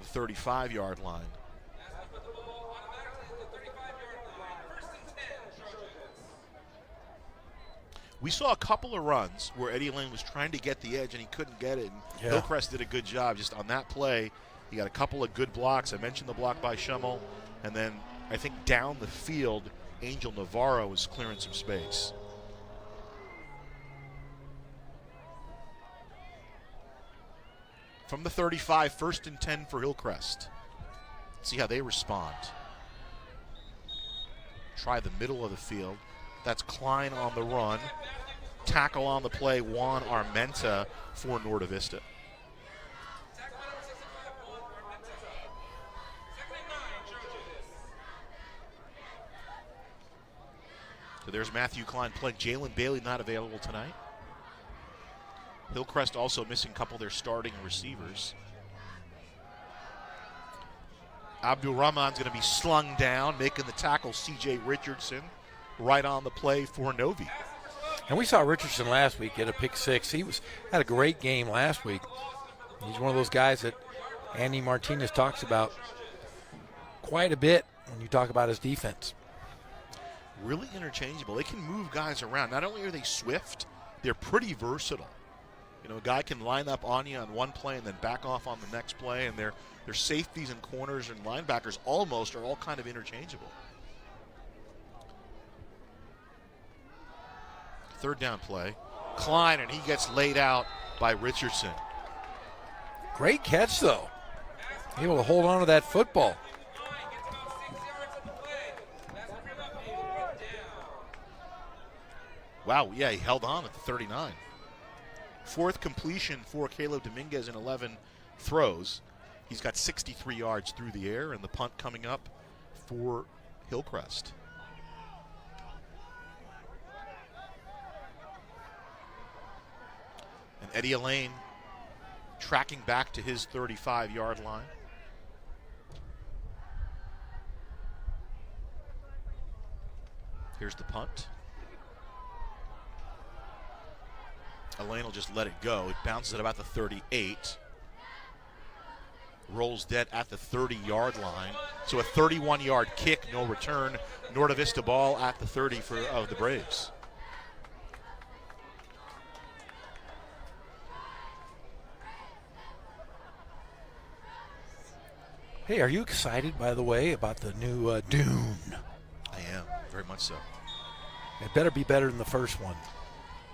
The 35-yard line. We saw a couple of runs where Eddie Elaine was trying to get the edge and he couldn't get it. And Hillcrest did a good job just on that play. He got a couple of good blocks. I mentioned the block by Schimmel. And then I think down the field, Angel Navarro was clearing some space. From the 35, 1st and 10 for Hillcrest. See how they respond. Try the middle of the field. That's Klein on the run. Tackle on the play, Juan Armenta for Norte Vista. So there's Matthew Klein playing. Jalen Bailey not available tonight. Hillcrest also missing a couple of their starting receivers. Abdul Rahman's going to be slung down, making the tackle. C.J. Richardson right on the play for Novi. And we saw Richardson last week get a pick six. He had a great game last week. He's one of those guys that Andy Martinez talks about quite a bit when you talk about his defense. Really interchangeable. They can move guys around. Not only are they swift, they're pretty versatile. You know, a guy can line up on you on one play and then back off on the next play, and their safeties and corners and linebackers almost are all kind of interchangeable. Third down play. Klein, and he gets laid out by Richardson. Great catch, though. Able to hold on to that football. Wow, yeah, he held on at the 39. Fourth completion for Caleb Dominguez in 11 throws. He's got 63 yards through the air, and the punt coming up for Hillcrest. And Eddie Elaine tracking back to his 35-yard line. Here's the punt. Elaine will just let it go. It bounces at about the 38. Rolls dead at the 30-yard line. So a 31-yard kick, no return. Norte Vista ball at the 30 of the Braves. Hey, are you excited, by the way, about the new Dune? I am, very much so. It better be better than the first one.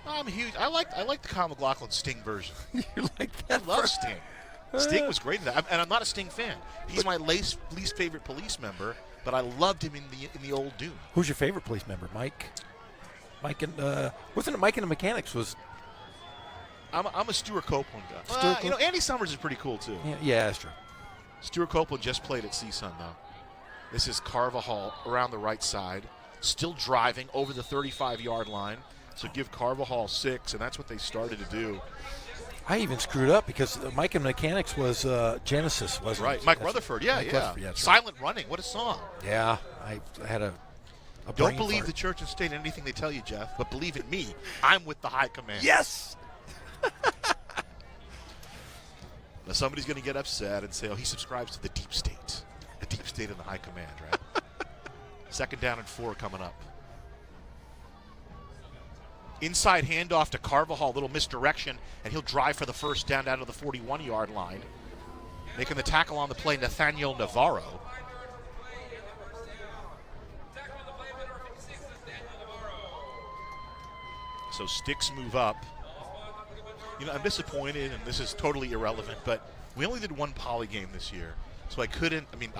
I'm huge. I like the Kyle McLaughlin Sting version. You like that? I love Sting. Sting was great in that, and I'm not a Sting fan. He's my least favorite police member, but I loved him in the old Dune. Who's your favorite police member, Mike? Mike and wasn't it Mike and the Mechanics? I'm a Stuart Copeland guy. You know, Andy Summers is pretty cool too. Yeah, that's true. Stuart Copeland just played at CSUN though. This is Carvajal around the right side, still driving over the 35-yard line. So give Carvajal 6, and that's what they started to do. I even screwed up because Mike and Mechanics was Genesis, wasn't it? Right, Mike Rutherford, yeah. Rutherford, yeah, Silent Running, what a song. Yeah, I had a Don't brain believe fart. the church and state in anything they tell you, Jeff, but believe in me. I'm with the high command. Yes! Now somebody's going to get upset and say, oh, he subscribes to the deep state. The deep state and the high command, right? Second down and 4 coming up. Inside handoff to Carvajal, little misdirection, and he'll drive for the first down to the 41-yard line. Making the tackle on the play, Nathaniel Navarro. So sticks move up. You know, I'm disappointed, and this is totally irrelevant, but we only did one poly game this year. So I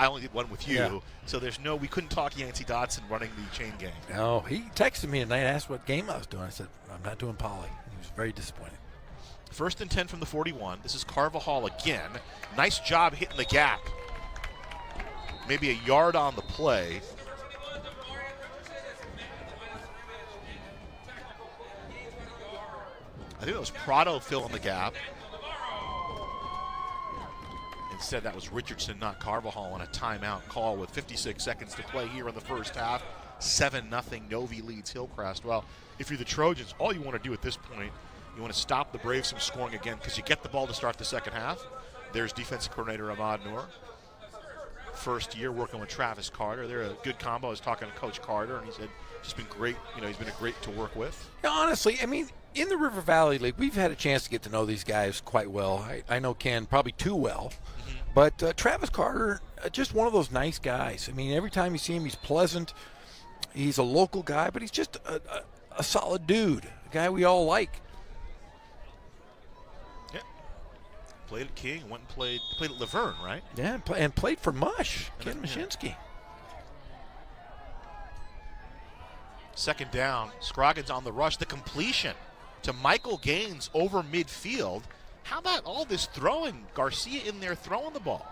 only did one with you. Yeah. So we couldn't talk Yancey Dodson running the chain gang. No, he texted me tonight and asked what game I was doing. I said, I'm not doing poly. He was very disappointed. First and 10 from the 41. This is Carvajal again. Nice job hitting the gap. Maybe a yard on the play. I think it was Prado filling the gap. Instead, that was Richardson, not Carvajal, on a timeout call with 56 seconds to play here in the first half. 7-0 Novi leads Hillcrest. Well, if you're the Trojans, all you want to do at this point, you want to stop the Braves from scoring again because you get the ball to start the second half. There's defensive coordinator Ahmad Noor. First year working with Travis Carter. They're a good combo. I was talking to Coach Carter, and he said it's been great. You know, he's been great to work with. Yeah, honestly, I mean, in the River Valley League, we've had a chance to get to know these guys quite well. I know Ken probably too well. But Travis Carter, just one of those nice guys. I mean, every time you see him, he's pleasant. He's a local guy, but he's just a solid dude, a guy we all like. Yeah. Played at King, went and played at Laverne, right? Yeah, and played for Mush, Ken Mashinsky. Second down, Scroggins on the rush. The completion to Michael Gaines over midfield. How about all this throwing? Garcia in there throwing the ball.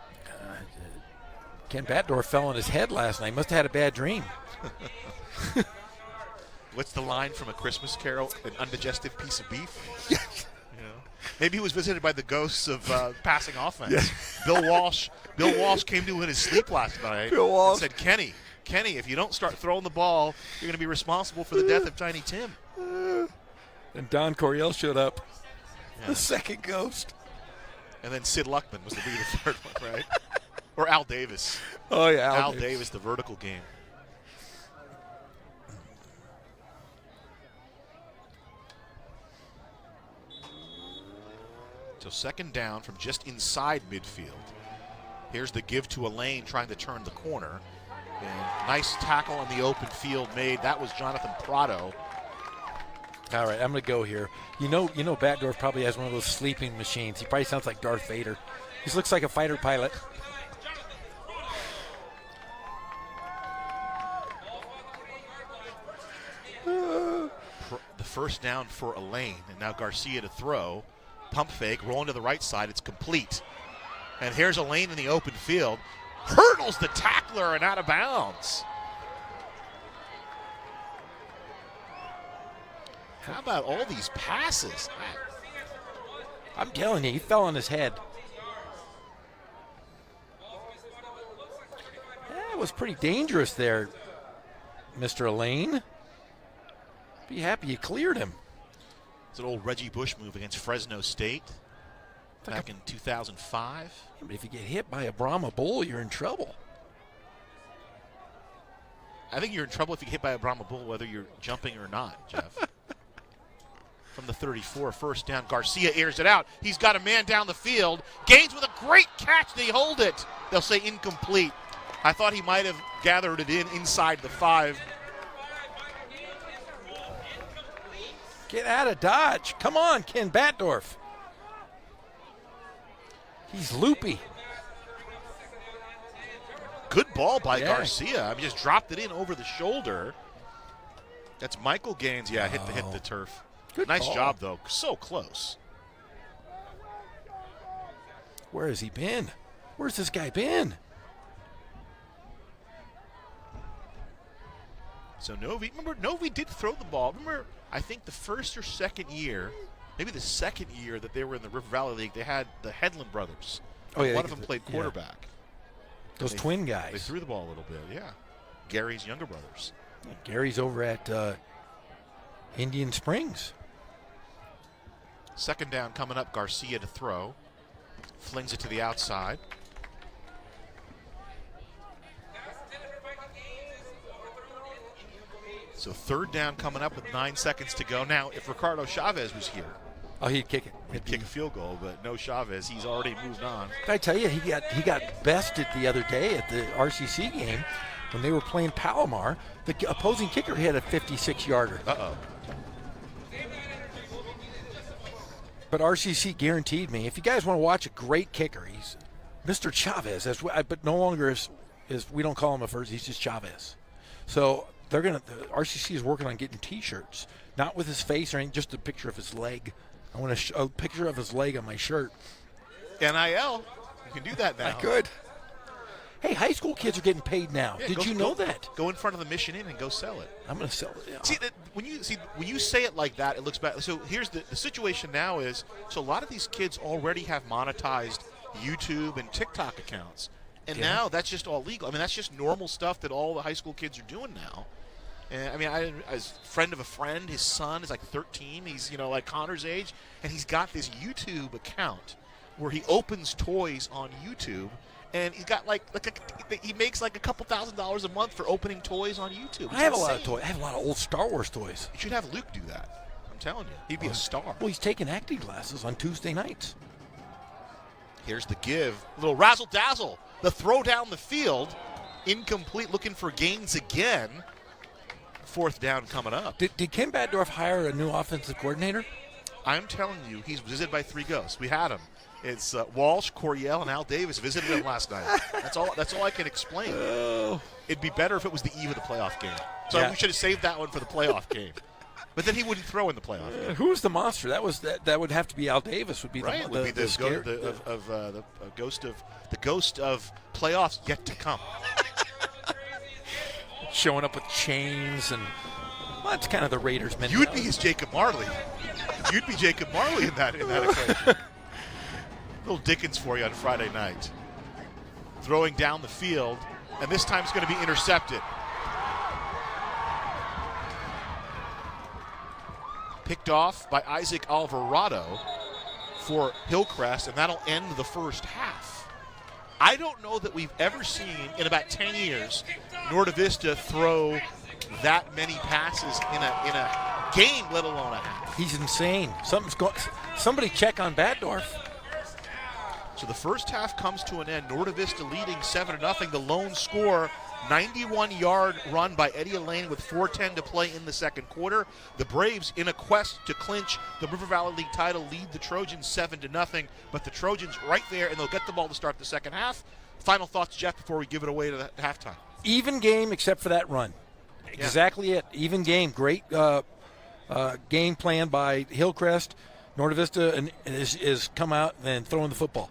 Ken Batdorf fell on his head last night. Must have had a bad dream. What's the line from A Christmas Carol? An undigested piece of beef? Yes. You know? Maybe he was visited by the ghosts of passing offense. Yeah. Bill Walsh came to him in his sleep last night. Bill Walsh and said, Kenny, if you don't start throwing the ball, you're going to be responsible for the death of Tiny Tim. And Don Coryell showed up. Yeah. The second ghost. And then Sid Luckman was the third one, right? Or Al Davis. Oh, yeah, Al Davis, the vertical game. So second down from just inside midfield. Here's the give to Elaine trying to turn the corner. And nice tackle on the open field made. That was Jonathan Prado. All right, I'm going to go here. You know, Batdorf probably has one of those sleeping machines. He probably sounds like Darth Vader. He looks like a fighter pilot. The first down for Elaine, and now Garcia to throw. Pump fake, rolling to the right side. It's complete. And here's Elaine in the open field. Hurdles the tackler and out of bounds. How about all these passes? I'm telling you, he fell on his head. That was pretty dangerous there, Mr. Elaine. Be happy you cleared him. It's an old Reggie Bush move against Fresno State back in 2005. Yeah, but if you get hit by a Brahma bull, you're in trouble. I think you're in trouble if you get hit by a Brahma bull, whether you're jumping or not, Jeff. From the 34, first down. Garcia airs it out. He's got a man down the field. Gaines with a great catch. They hold it. They'll say incomplete. I thought he might have gathered it inside the 5. Get out of Dodge. Come on, Ken Batdorf. He's loopy. Good ball by Garcia. I mean, just dropped it in over the shoulder. That's Michael Gaines. Yeah, hit the turf. Good nice call. job, though. So close. Where has he been? Where's this guy been? So Novi did throw the ball. Remember, I think the first or second year, maybe the second year that they were in the River Valley League, they had the Headland brothers. Oh, yeah. One of them played quarterback. Yeah. Those twin guys. They threw the ball a little bit, yeah. Gary's younger brothers. Yeah, Gary's over at Indian Springs. Second down coming up, Garcia to throw. Flings it to the outside. So third down coming up with 9 seconds to go. Now, if Ricardo Chavez was here, he'd kick it. He'd kick a field goal, but no Chavez. He's already moved on. Did I tell you, he got bested the other day at the RCC game when they were playing Palomar. The opposing kicker hit a 56-yarder. Uh-oh. But RCC guaranteed me, if you guys want to watch a great kicker, he's Mr. Chavez, but no longer is we don't call him a first, he's just Chavez. So the RCC is working on getting T-shirts, not with his face or anything, just a picture of his leg. I want a picture of his leg on my shirt. NIL, you can do that now. I could. Hey, high school kids are getting paid now. Yeah, Did you know that? Go in front of the Mission Inn and go sell it. I'm going to sell it. Yeah. When you say it like that, it looks bad. So here's the situation now is, so a lot of these kids already have monetized YouTube and TikTok accounts. And now that's just all legal. I mean, that's just normal stuff that all the high school kids are doing now. And I mean, as a friend of a friend, his son is like 13. He's, like Connor's age. And he's got this YouTube account where he opens toys on YouTube. And he's got he makes like a couple $1,000s a month for opening toys on YouTube. I have a lot of toys. I have a lot of old Star Wars toys. You should have Luke do that. I'm telling you. He'd be a star. Well, he's taking acting classes on Tuesday nights. Here's the give. A little razzle-dazzle. The throw down the field. Incomplete, looking for Gaines again. Fourth down coming up. Did Ken Batdorf hire a new offensive coordinator? I'm telling you, he's visited by 3 ghosts. We had him. It's Walsh, Coryell, and Al Davis visited him last night. That's all I can explain. Oh. It'd be better if it was the eve of the playoff game. So we should have saved that one for the playoff game. But then he wouldn't throw in the playoff game. Who's the monster? That would have to be Al Davis. Would be right. The ghost of playoffs yet to come. Showing up with chains and that's kind of the Raiders mentality. You'd be his Jacob Marley. You'd be Jacob Marley in that equation. Little Dickens for you on Friday night. Throwing down the field, and this time it's going to be intercepted. Picked off by Isaac Alvarado for Hillcrest, and that'll end the first half. I don't know that we've ever seen in about 10 years Norte Vista throw that many passes in a game, let alone a half. He's insane. Somebody check on Baddorf. So the first half comes to an end. Norte Vista leading 7-0. The lone score, 91-yard run by Eddie Elaine with 4:10 to play in the second quarter. The Braves, in a quest to clinch the River Valley League title, lead the Trojans 7-0. But the Trojans right there, and they'll get the ball to start the second half. Final thoughts, Jeff, before we give it away to the halftime. Even game except for that run. Yeah. Exactly it. Even game. Great game plan by Hillcrest. Norte Vista is come out and throwing the football.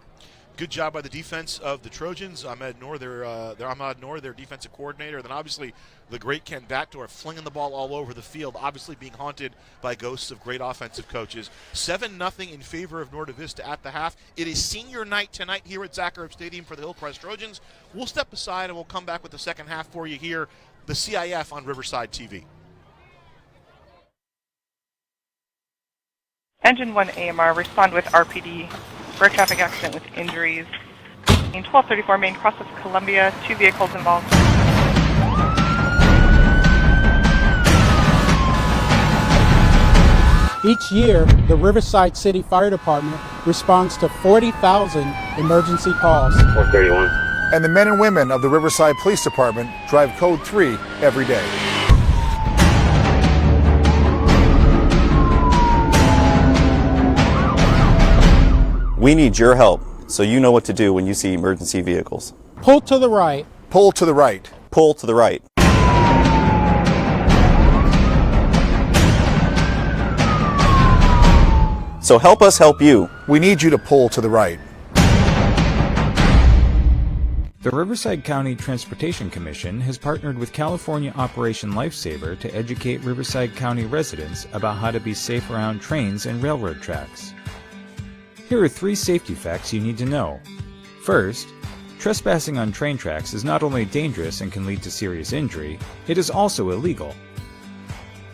Good job by the defense of the Trojans. Ahmad Noor, their defensive coordinator. Then obviously the great Ken Backdorf flinging the ball all over the field, obviously being haunted by ghosts of great offensive coaches. 7-0 in favor of Norte Vista at the half. It is senior night tonight here at Zacharias Stadium for the Hillcrest Trojans. We'll step aside and we'll come back with the second half for you here, the CIF on Riverside TV. Engine 1 AMR, respond with RPD for a traffic accident with injuries. In 1234 Main, cross of Columbia, 2 vehicles involved. Each year, the Riverside City Fire Department responds to 40,000 emergency calls. 431. And the men and women of the Riverside Police Department drive Code 3 every day. We need your help so you know what to do when you see emergency vehicles. Pull to the right. Pull to the right. Pull to the right. So help us help you. We need you to pull to the right. The Riverside County Transportation Commission has partnered with California Operation Lifesaver to educate Riverside County residents about how to be safe around trains and railroad tracks. Here are 3 safety facts you need to know. First, trespassing on train tracks is not only dangerous and can lead to serious injury, it is also illegal.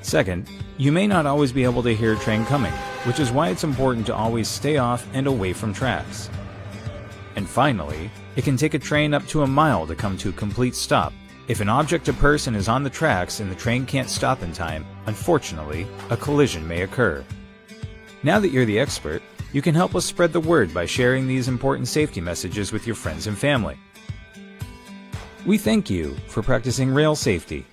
Second, you may not always be able to hear a train coming, which is why it's important to always stay off and away from tracks. And finally, it can take a train up to a mile to come to a complete stop. If an object or person is on the tracks and the train can't stop in time, unfortunately, a collision may occur. Now that you're the expert, you can help us spread the word by sharing these important safety messages with your friends and family. We thank you for practicing rail safety.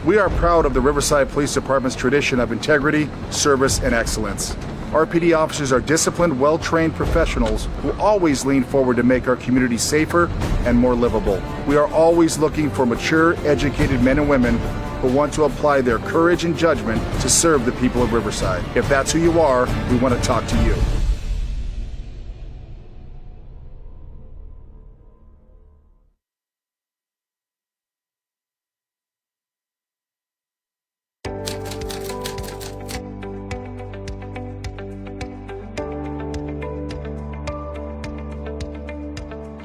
We are proud of the Riverside Police Department's tradition of integrity, service, and excellence. RPD officers are disciplined, well-trained professionals who always lean forward to make our community safer and more livable. We are always looking for mature, educated men and women who want to apply their courage and judgment to serve the people of Riverside. If that's who you are, we want to talk to you.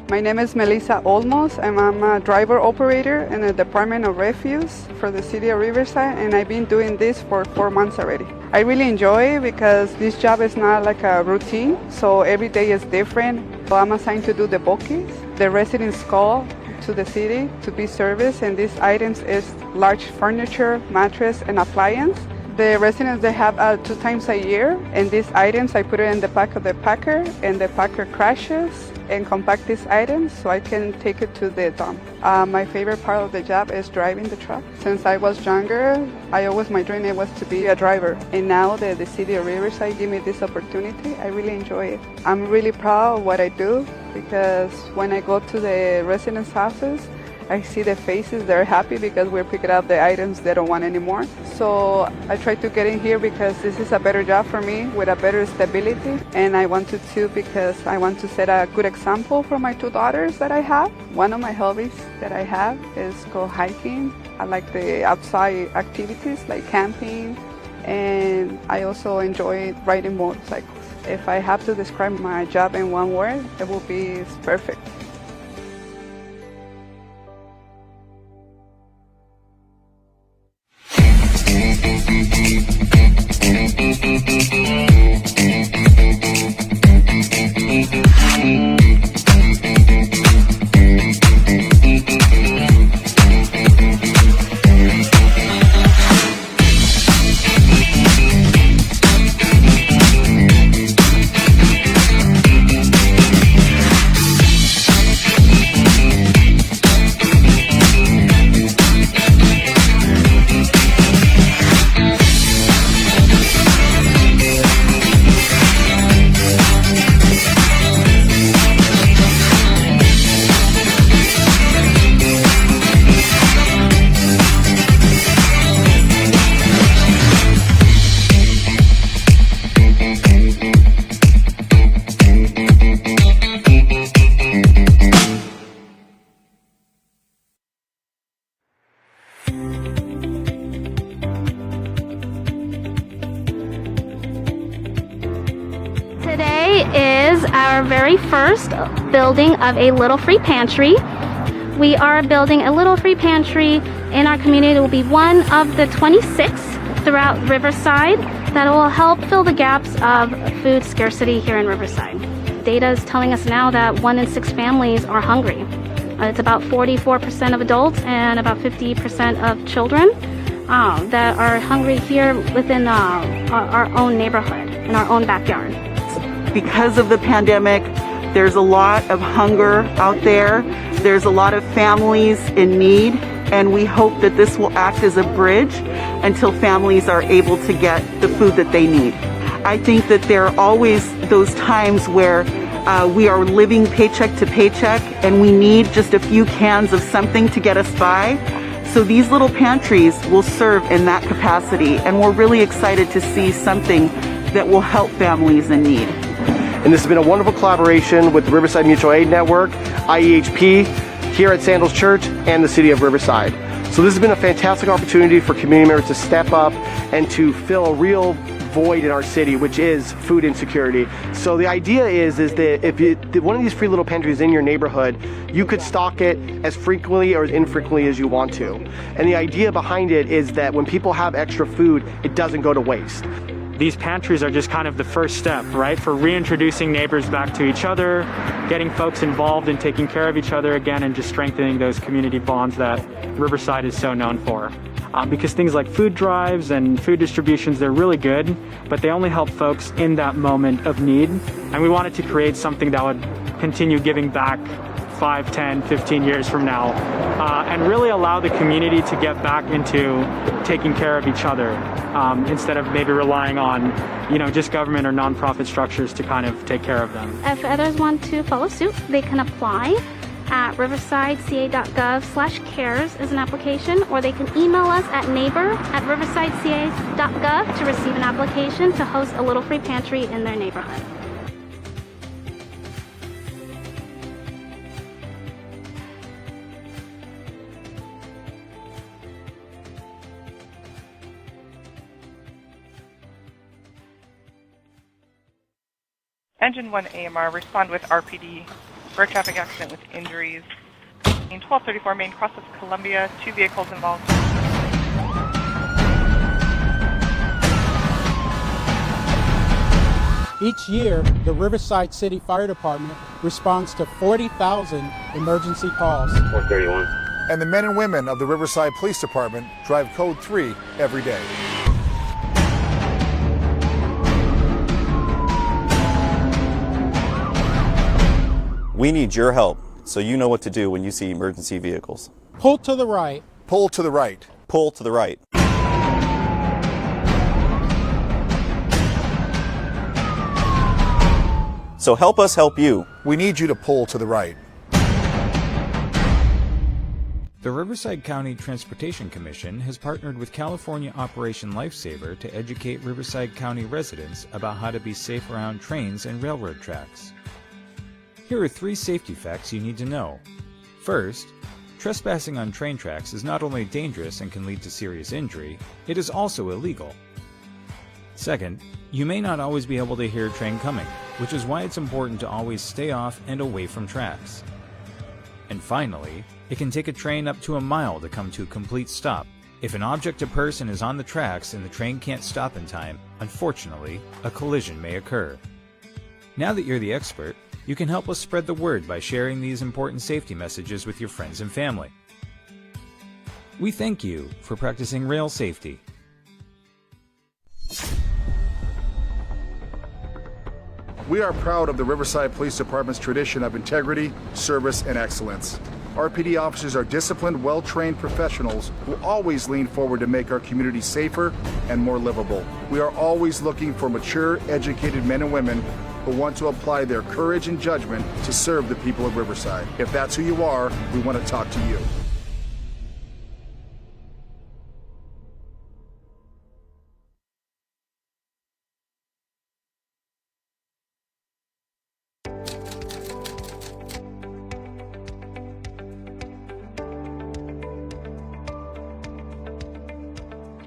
My name is Melissa Olmos, and I'm a driver operator in the Department of Refuse for the City of Riverside, and I've been doing this for 4 months already. I really enjoy it because this job is not like a routine, so every day is different. So I'm assigned to do the bookings. The residents call to the city to be serviced, and these items is large furniture, mattress, and appliance. The residents, they have 2 times a year, and these items I put it in the back of the packer, and the packer crashes and compact these items so I can take it to the dump. My favorite part of the job is driving the truck. Since I was younger, my dream was to be a driver. And now that the City of Riverside gave me this opportunity, I really enjoy it. I'm really proud of what I do because when I go to the residents' houses, I see the faces, they're happy because we're picking up the items they don't want anymore. So I try to get in here because this is a better job for me with a better stability. And I want to too because I want to set a good example for my two daughters that I have. One of my hobbies that I have is go hiking. I like the outside activities like camping, and I also enjoy riding motorcycles. If I have to describe my job in one word, it will be it's perfect. Today is our very first building of a Little Free Pantry. We are building a Little Free Pantry in our community. It will be one of the 26 throughout Riverside that will help fill the gaps of food scarcity here in Riverside. Data is telling us now that 1 in 6 families are hungry. It's about 44% of adults and about 50% of children that are hungry here within our own neighborhood, in our own backyard. Because of the pandemic, there's a lot of hunger out there. There's a lot of families in need, and we hope that this will act as a bridge until families are able to get the food that they need. I think that there are always those times where we are living paycheck to paycheck and we need just a few cans of something to get us by. So these little pantries will serve in that capacity, and we're really excited to see something that will help families in need. And this has been a wonderful collaboration with the Riverside Mutual Aid Network, IEHP, here at Sandals Church, and the City of Riverside. So this has been a fantastic opportunity for community members to step up and to fill a real void in our city, which is food insecurity. So the idea is that if one of these free little pantries in your neighborhood, you could stock it as frequently or as infrequently as you want to. And the idea behind it is that when people have extra food, it doesn't go to waste. These pantries are just kind of the first step, right, for reintroducing neighbors back to each other, getting folks involved in taking care of each other again, and just strengthening those community bonds that Riverside is so known for. Because things like food drives and food distributions, they're really good, but they only help folks in that moment of need. And we wanted to create something that would continue giving back 5, 10, 15 years from now, and really allow the community to get back into taking care of each other, instead of maybe relying on, just government or nonprofit structures to kind of take care of them. If others want to follow suit, they can apply at riversideca.gov/cares as an application, or they can email us at neighbor@riversideca.gov to receive an application to host a Little Free Pantry in their neighborhood. Engine 1 AMR, respond with RPD for a traffic accident with injuries. In 1234 Main, cross of Columbia, 2 vehicles involved. Each year, the Riverside City Fire Department responds to 40,000 emergency calls. 431. And the men and women of the Riverside Police Department drive Code 3 every day. We need your help, so you know what to do when you see emergency vehicles. Pull to the right. Pull to the right. Pull to the right. So help us help you. We need you to pull to the right. The Riverside County Transportation Commission has partnered with California Operation Lifesaver to educate Riverside County residents about how to be safe around trains and railroad tracks. Here are 3 safety facts you need to know. First, trespassing on train tracks is not only dangerous and can lead to serious injury, it is also illegal. Second, you may not always be able to hear a train coming, which is why it's important to always stay off and away from tracks. And finally, it can take a train up to a mile to come to a complete stop. If an object or person is on the tracks and the train can't stop in time, unfortunately, a collision may occur. Now that you're the expert, you can help us spread the word by sharing these important safety messages with your friends and family. We thank you for practicing rail safety. We are proud of the Riverside Police Department's tradition of integrity, service, and excellence. RPD officers are disciplined, well-trained professionals who always lean forward to make our community safer and more livable. We are always looking for mature, educated men and women who want to apply their courage and judgment to serve the people of Riverside. If that's who you are, we want to talk to you.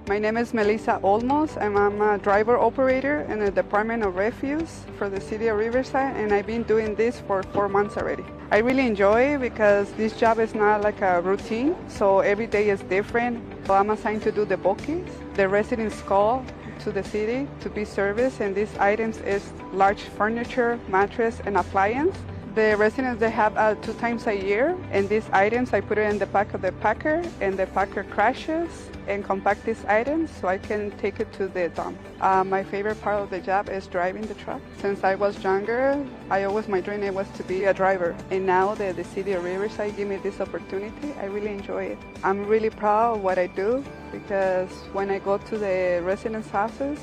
My name is Melissa Olmos, and I'm a driver operator in the Department of Refuse for the City of Riverside, and I've been doing this for 4 months already. I really enjoy it because this job is not like a routine, so every day is different. So I'm assigned to do the bookings. The residents call to the city to be serviced, and these items is large furniture, mattress, and appliance. The residents, they have 2 times a year, and these items, I put it in the back of the packer, and the packer crashes and compact these items so I can take it to the dump. My favorite part of the job is driving the truck. Since I was younger, my dream was to be a driver. And now that the City of Riverside gave me this opportunity, I really enjoy it. I'm really proud of what I do because when I go to the residents' houses,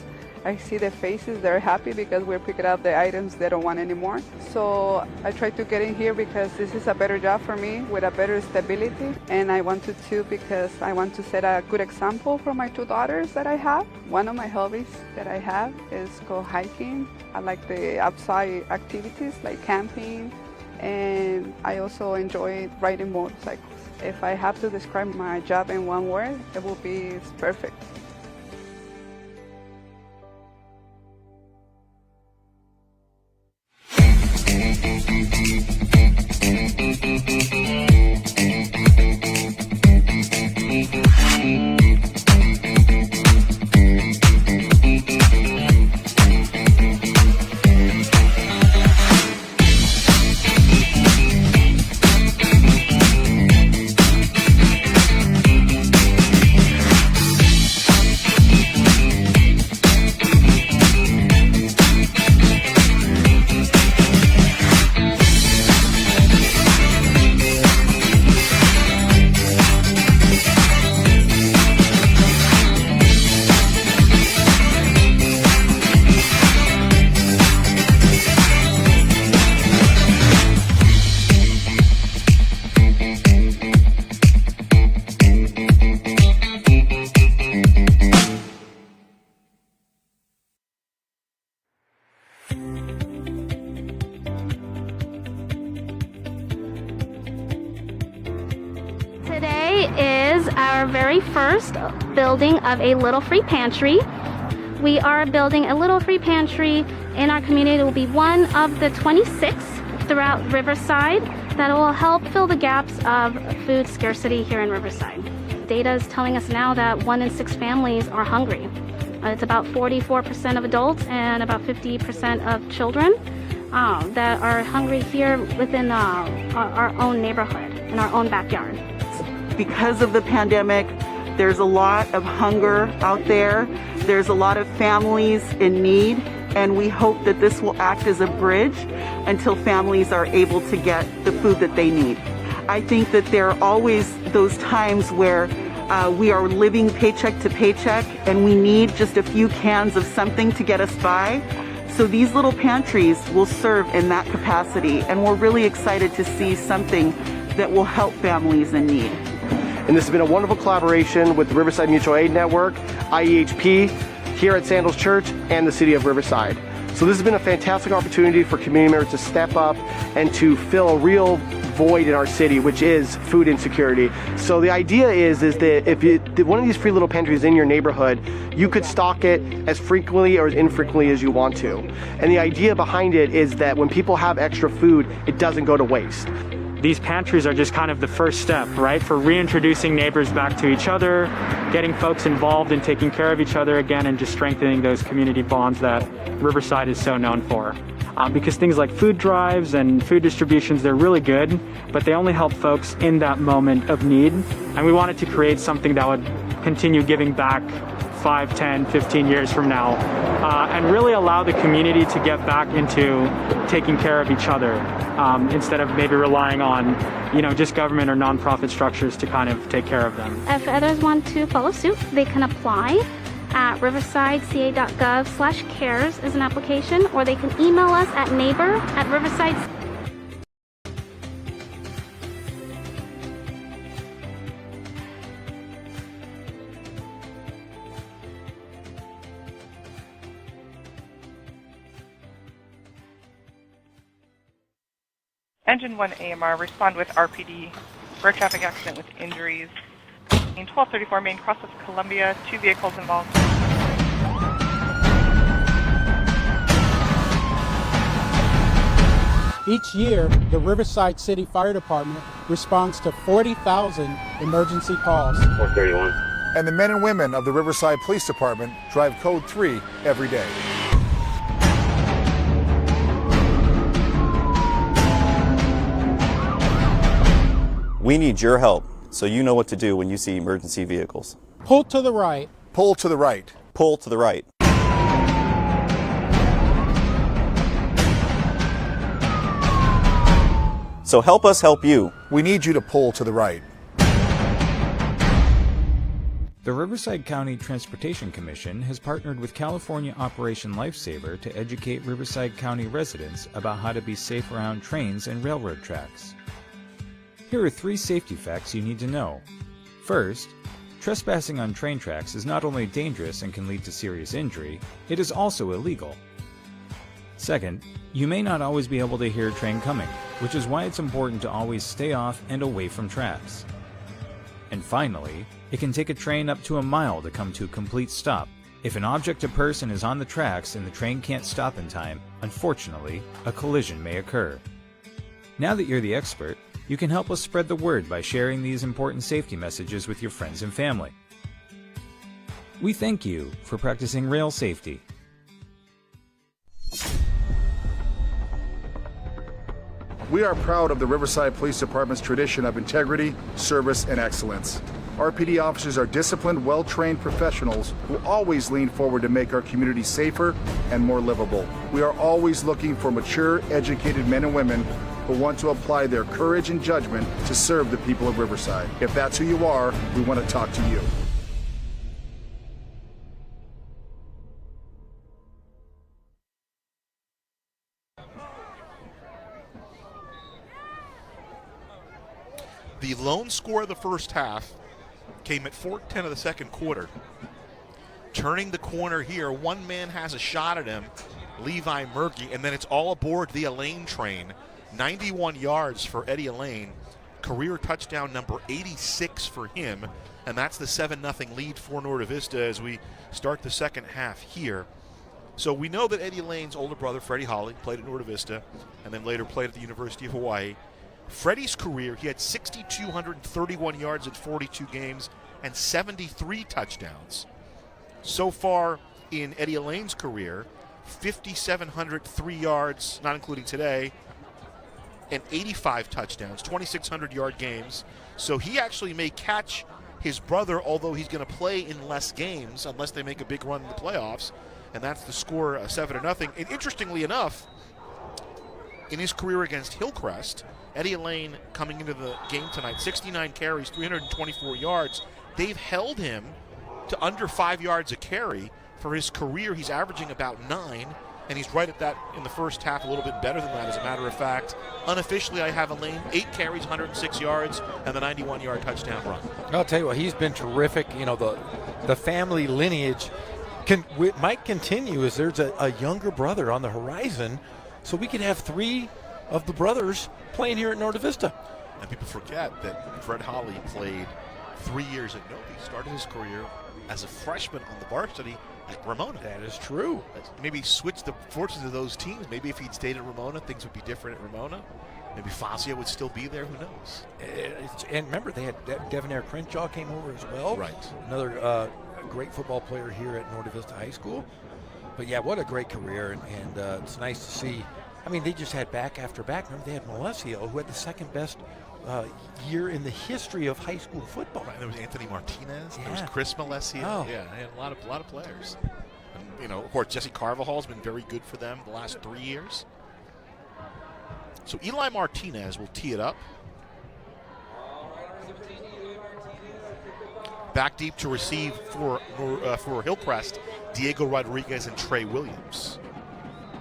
I see the faces, they're happy because we're picking up the items they don't want anymore. So I try to get in here because this is a better job for me with a better stability. And I wanted to because I want to set a good example for my 2 daughters that I have. One of my hobbies that I have is go hiking. I like the outside activities like camping, and I also enjoy riding motorcycles. If I have to describe my job in one word, it will be it's perfect. Today is our very first building of a little free pantry. We are building a little free pantry in our community. It will be one of the 26 throughout Riverside that will help fill the gaps of food scarcity here in Riverside. Data is telling us now that 1 in 6 families are hungry. It's about 44% of adults and about 50% of children that are hungry here within our own neighborhood, in our own backyard. Because of the pandemic, there's a lot of hunger out there. There's a lot of families in need, and we hope that this will act as a bridge until families are able to get the food that they need. I think that there are always those times where we are living paycheck to paycheck and we need just a few cans of something to get us by. So these little pantries will serve in that capacity, and we're really excited to see something that will help families in need. And this has been a wonderful collaboration with the Riverside Mutual Aid Network, IEHP, here at Sandals Church, and the City of Riverside. So this has been a fantastic opportunity for community members to step up and to fill a real void in our city, which is food insecurity. So the idea is that if one of these free little pantries in your neighborhood, you could stock it as frequently or as infrequently as you want to. And the idea behind it is that when people have extra food, it doesn't go to waste. These pantries are just kind of the first step, right, for reintroducing neighbors back to each other, getting folks involved in taking care of each other again, and just strengthening those community bonds that Riverside is so known for. Because things like food drives and food distributions, they're really good, but they only help folks in that moment of need. And we wanted to create something that would continue giving back 5, 10, 15 years from now, and really allow the community to get back into taking care of each other, instead of maybe relying on, just government or nonprofit structures to kind of take care of them. If others want to follow suit, they can apply at riversideca.gov/cares as an application, or they can email us at neighbor@riverside. Engine 1 AMR, respond with RPD for a traffic accident with injuries. In 1234 Main, cross of Columbia, 2 vehicles involved. Each year, the Riverside City Fire Department responds to 40,000 emergency calls. 431. And the men and women of the Riverside Police Department drive Code 3 every day. We need your help, so you know what to do when you see emergency vehicles. Pull to the right. Pull to the right. Pull to the right. So help us help you. We need you to pull to the right. The Riverside County Transportation Commission has partnered with California Operation Lifesaver to educate Riverside County residents about how to be safe around trains and railroad tracks. Here are 3 safety facts you need to know. First, trespassing on train tracks is not only dangerous and can lead to serious injury, it is also illegal. Second, you may not always be able to hear a train coming, which is why it's important to always stay off and away from tracks. And finally, it can take a train up to a mile to come to a complete stop. If an object or person is on the tracks and the train can't stop in time, unfortunately, a collision may occur. Now that you're the expert, you can help us spread the word by sharing these important safety messages with your friends and family. We thank you for practicing rail safety. We are proud of the Riverside Police Department's tradition of integrity, service, and excellence. RPD officers are disciplined, well-trained professionals who always lean forward to make our community safer and more livable. We are always looking for mature, educated men and women who want to apply their courage and judgment to serve the people of Riverside. If that's who you are, we want to talk to you. The lone score of the first half came at 4:10 of the second quarter. Turning the corner here, one man has a shot at him, Levi Murgy, and then it's all aboard the Elaine train. 91 yards for Eddie Elaine, career touchdown number 86 for him, and that's the 7-0 lead for Norte Vista as we start the second half here. So we know that Eddie Elaine's older brother, Freddie Holly, played at Norte Vista and then later played at the University of Hawaii. Freddie's career, he had 6,231 yards at 42 games and 73 touchdowns. So far in Eddie Elaine's career, 5,703 yards, not including today, and 85 touchdowns, 2,600-yard games. So he actually may catch his brother, although he's going to play in less games unless they make a big run in the playoffs. And that's the score, 7-0. And interestingly enough, in his career against Hillcrest, Eddie Elaine coming into the game tonight, 69 carries, 324 yards. They've held him to under 5 yards a carry. For his career, he's averaging about 9. And he's right at that in the first half, a little bit better than that, as a matter of fact. Unofficially, I have Elaine 8 carries, 106 yards, and the 91-yard touchdown run. I'll tell you what, he's been terrific. You know, the family lineage might continue as there's a younger brother on the horizon, so we could have 3 of the brothers playing here at Norte Vista. And people forget that Fred Holly played 3 years at Novi, started his career as a freshman on the varsity at Ramona. That is true. Maybe switch the fortunes of those teams. Maybe if he'd stayed at Ramona, things would be different at Ramona. Maybe Fazio would still be there. Who knows? And remember, they had Devonair Crenshaw came over as well. Right. Another great football player here at Norte Vista High School. But yeah, what a great career, and it's nice to see. I mean, they just had back after back. Remember, they had Malesio, who had the second best year in the history of high school football. Right, there was Anthony Martinez. Yeah. There was Chris Malesio. Oh. Yeah, they had a lot of players. And, you know, of course, Jesse Carvajal has been very good for them the last 3 years. So Eli Martinez will tee it up. Back deep to receive for Hillcrest, Diego Rodriguez and Trey Williams.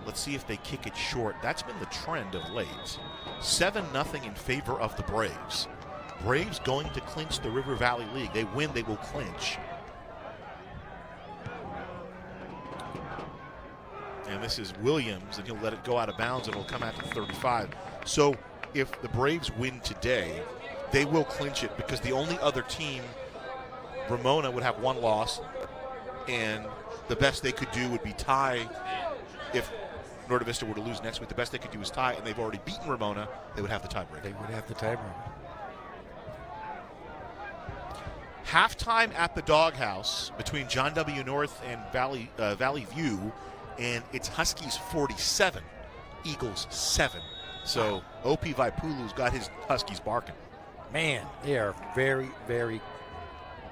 Let's see if they kick it short. That's been the trend of late. 7-0 in favor of the Braves. Braves going to clinch the River Valley League. They win, they will clinch. And this is Williams, and he'll let it go out of bounds, and it'll come out to 35. So if the Braves win today, they will clinch it, because the only other team, Ramona, would have 1 loss, and the best they could do would be tie. If Norte Vista were to lose next week, the best they could do is tie, and they've already beaten Ramona. They would have the tiebreaker. They would have the tiebreaker. Halftime at the Doghouse between John W. North and Valley View, and it's Huskies 47, Eagles 7. So O.P. Vaipulu's got his Huskies barking. Man, they are very, very,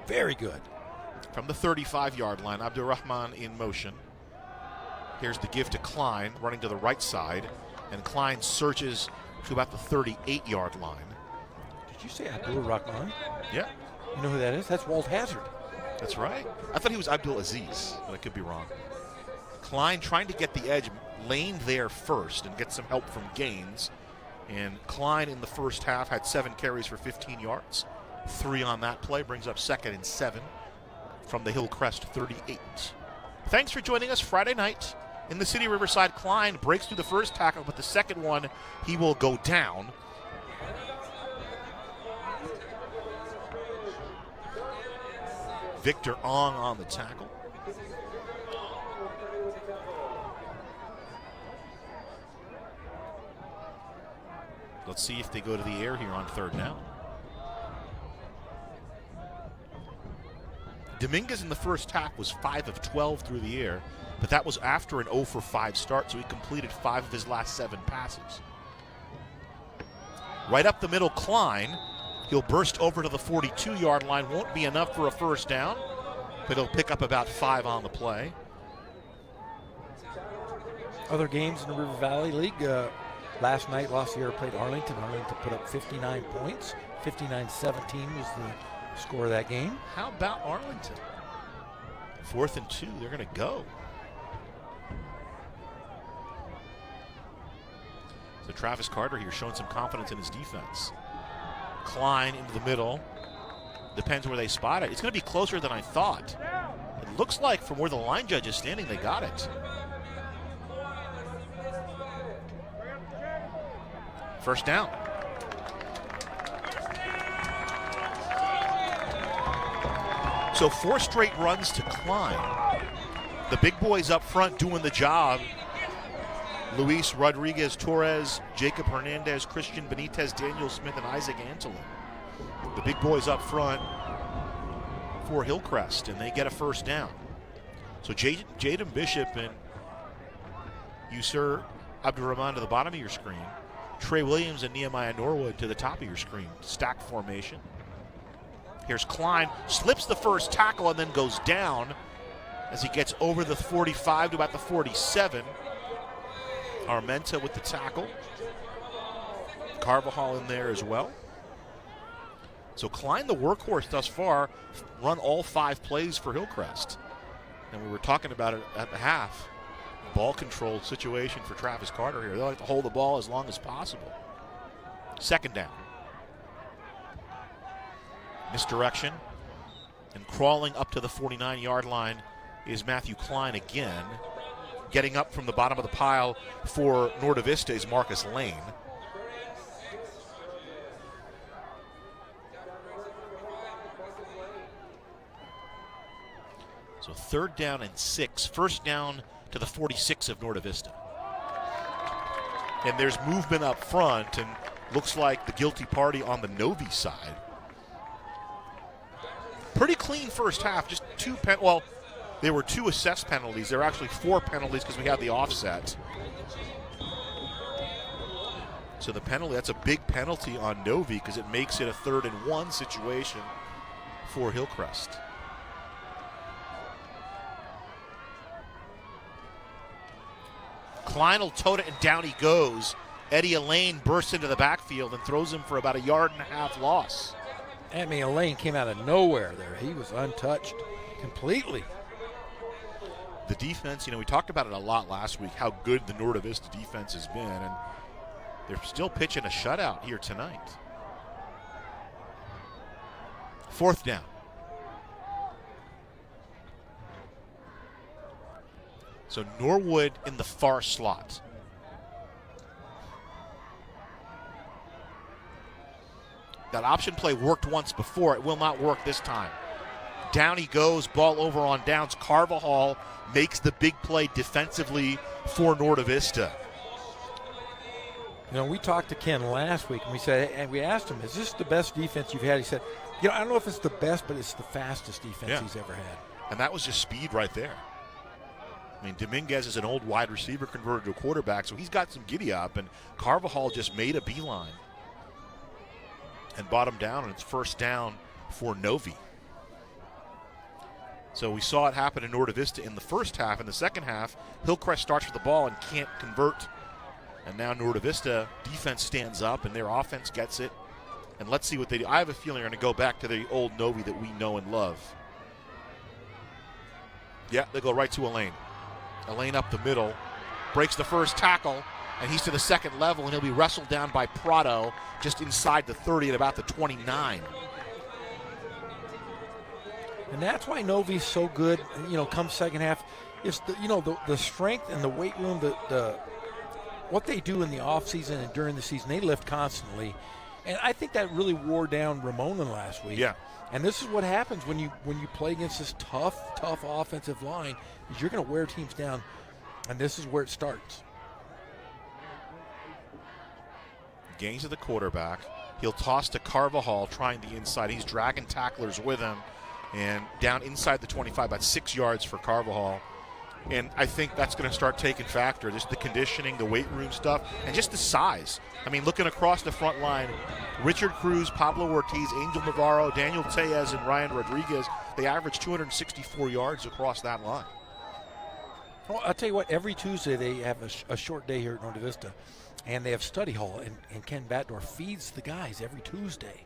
very good. From the 35-yard line, Abdurrahman in motion. Here's the give to Klein, running to the right side, and Klein searches to about the 38-yard line. Did you say Abdul Rahman? Yeah. You know who that is? That's Walt Hazard. That's right. I thought he was Abdul Aziz, but I could be wrong. Klein trying to get the edge, Lane there first and get some help from Gaines. And Klein in the first half had 7 carries for 15 yards. 3 on that play, brings up 2nd and 7 from the Hillcrest 38. Thanks for joining us Friday night in the city of Riverside. Klein breaks through the first tackle, but the second one, he will go down. Victor Ong on the tackle. Let's see if they go to the air here on 3rd down. Dominguez in the first half was 5 of 12 through the air, but that was after an 0 for 5 start, so he completed 5 of his last 7 passes. Right up the middle, Klein. He'll burst over to the 42-yard line. Won't be enough for a first down, but he'll pick up about 5 on the play. Other games in the River Valley League. Last night, La Sierra played Arlington. Arlington put up 59 points. 59-17 was the score of that game. How about Arlington? 4th and 2, they're going to go. So Travis Carter here showing some confidence in his defense. Klein into the middle. Depends where they spot it. It's going to be closer than I thought. It looks like from where the line judge is standing, they got it. First down. So 4 straight runs to Klein. The big boys up front doing the job. Luis Rodriguez Torres, Jacob Hernandez, Christian Benitez, Daniel Smith, and Isaac Antolin. The big boys up front for Hillcrest, and they get a first down. So Jaden Bishop and Yusur Abdurrahman to the bottom of your screen. Trey Williams and Nehemiah Norwood to the top of your screen. Stack formation. Here's Klein, slips the first tackle and then goes down as he gets over the 45 to about the 47. Armenta with the tackle. Carvajal in there as well. So Klein, the workhorse thus far, run all 5 plays for Hillcrest. And we were talking about it at the half. ball control situation for Travis Carter here. They'll like to hold the ball as long as possible. Second down. Misdirection. And crawling up to the 49-yard line is Matthew Klein again. Getting up from the bottom of the pile for Norte Vista is Marcus Lane. So 3rd down and 6. First down to the 46 of Norte Vista. And there's movement up front, and looks like the guilty party on the Novi side. Pretty clean first half, just there were 2 assessed penalties. There were actually 4 penalties because we had the offset. So the penalty, that's a big penalty on Novi because it makes it a 3rd and 1 situation for Hillcrest. Klein will tote it, and down he goes. Eddie Elaine bursts into the backfield and throws him for about a 1.5 yard loss. I mean, Elaine came out of nowhere there. He was untouched completely. The defense, we talked about it a lot last week, how good the Norte Vista defense has been, and they're still pitching a shutout here tonight. 4th down. So Norwood in the far slot. That option play worked once before. It will not work this time. Down he goes, ball over on downs. Carvajal makes the big play defensively for Norte Vista. We talked to Ken last week, and we asked him, is this the best defense you've had? He said, I don't know if it's the best, but it's the fastest defense he's ever had. And that was just speed right there. I mean, Dominguez is an old wide receiver converted to a quarterback, so he's got some giddy up, and Carvajal just made a beeline and bottom down, and it's 1st down for Novi. So we saw it happen in Norte Vista in the first half. In the second half, Hillcrest starts with the ball and can't convert. And now Norte Vista defense stands up, and their offense gets it. And let's see what they do. I have a feeling they're going to go back to the old Novi that we know and love. Yeah, they go right to Elaine. Elaine up the middle, breaks the first tackle, and he's to the second level, and he'll be wrestled down by Prado just inside the 30 at about the 29. And that's why Novi's so good, come second half. It's the strength and the weight room, the what they do in the offseason and during the season, they lift constantly. And I think that really wore down Ramona last week. Yeah. And this is what happens when you play against this tough offensive line, is you're going to wear teams down, and this is where it starts. Gains to the quarterback. He'll toss to Carvajal trying the inside. He's dragging tacklers with him, and down inside the 25, about 6 yards for Carvajal. And I think that's going to start taking factor, just the conditioning, the weight room stuff, and just the size. I mean, looking across the front line, Richard Cruz, Pablo Ortiz, Angel Navarro, Daniel Tellez, and Ryan Rodriguez, they average 264 yards across that line. Well, I'll tell you what, every Tuesday they have a short day here at Norte Vista, and they have study hall, and Ken Batdorf feeds the guys every Tuesday.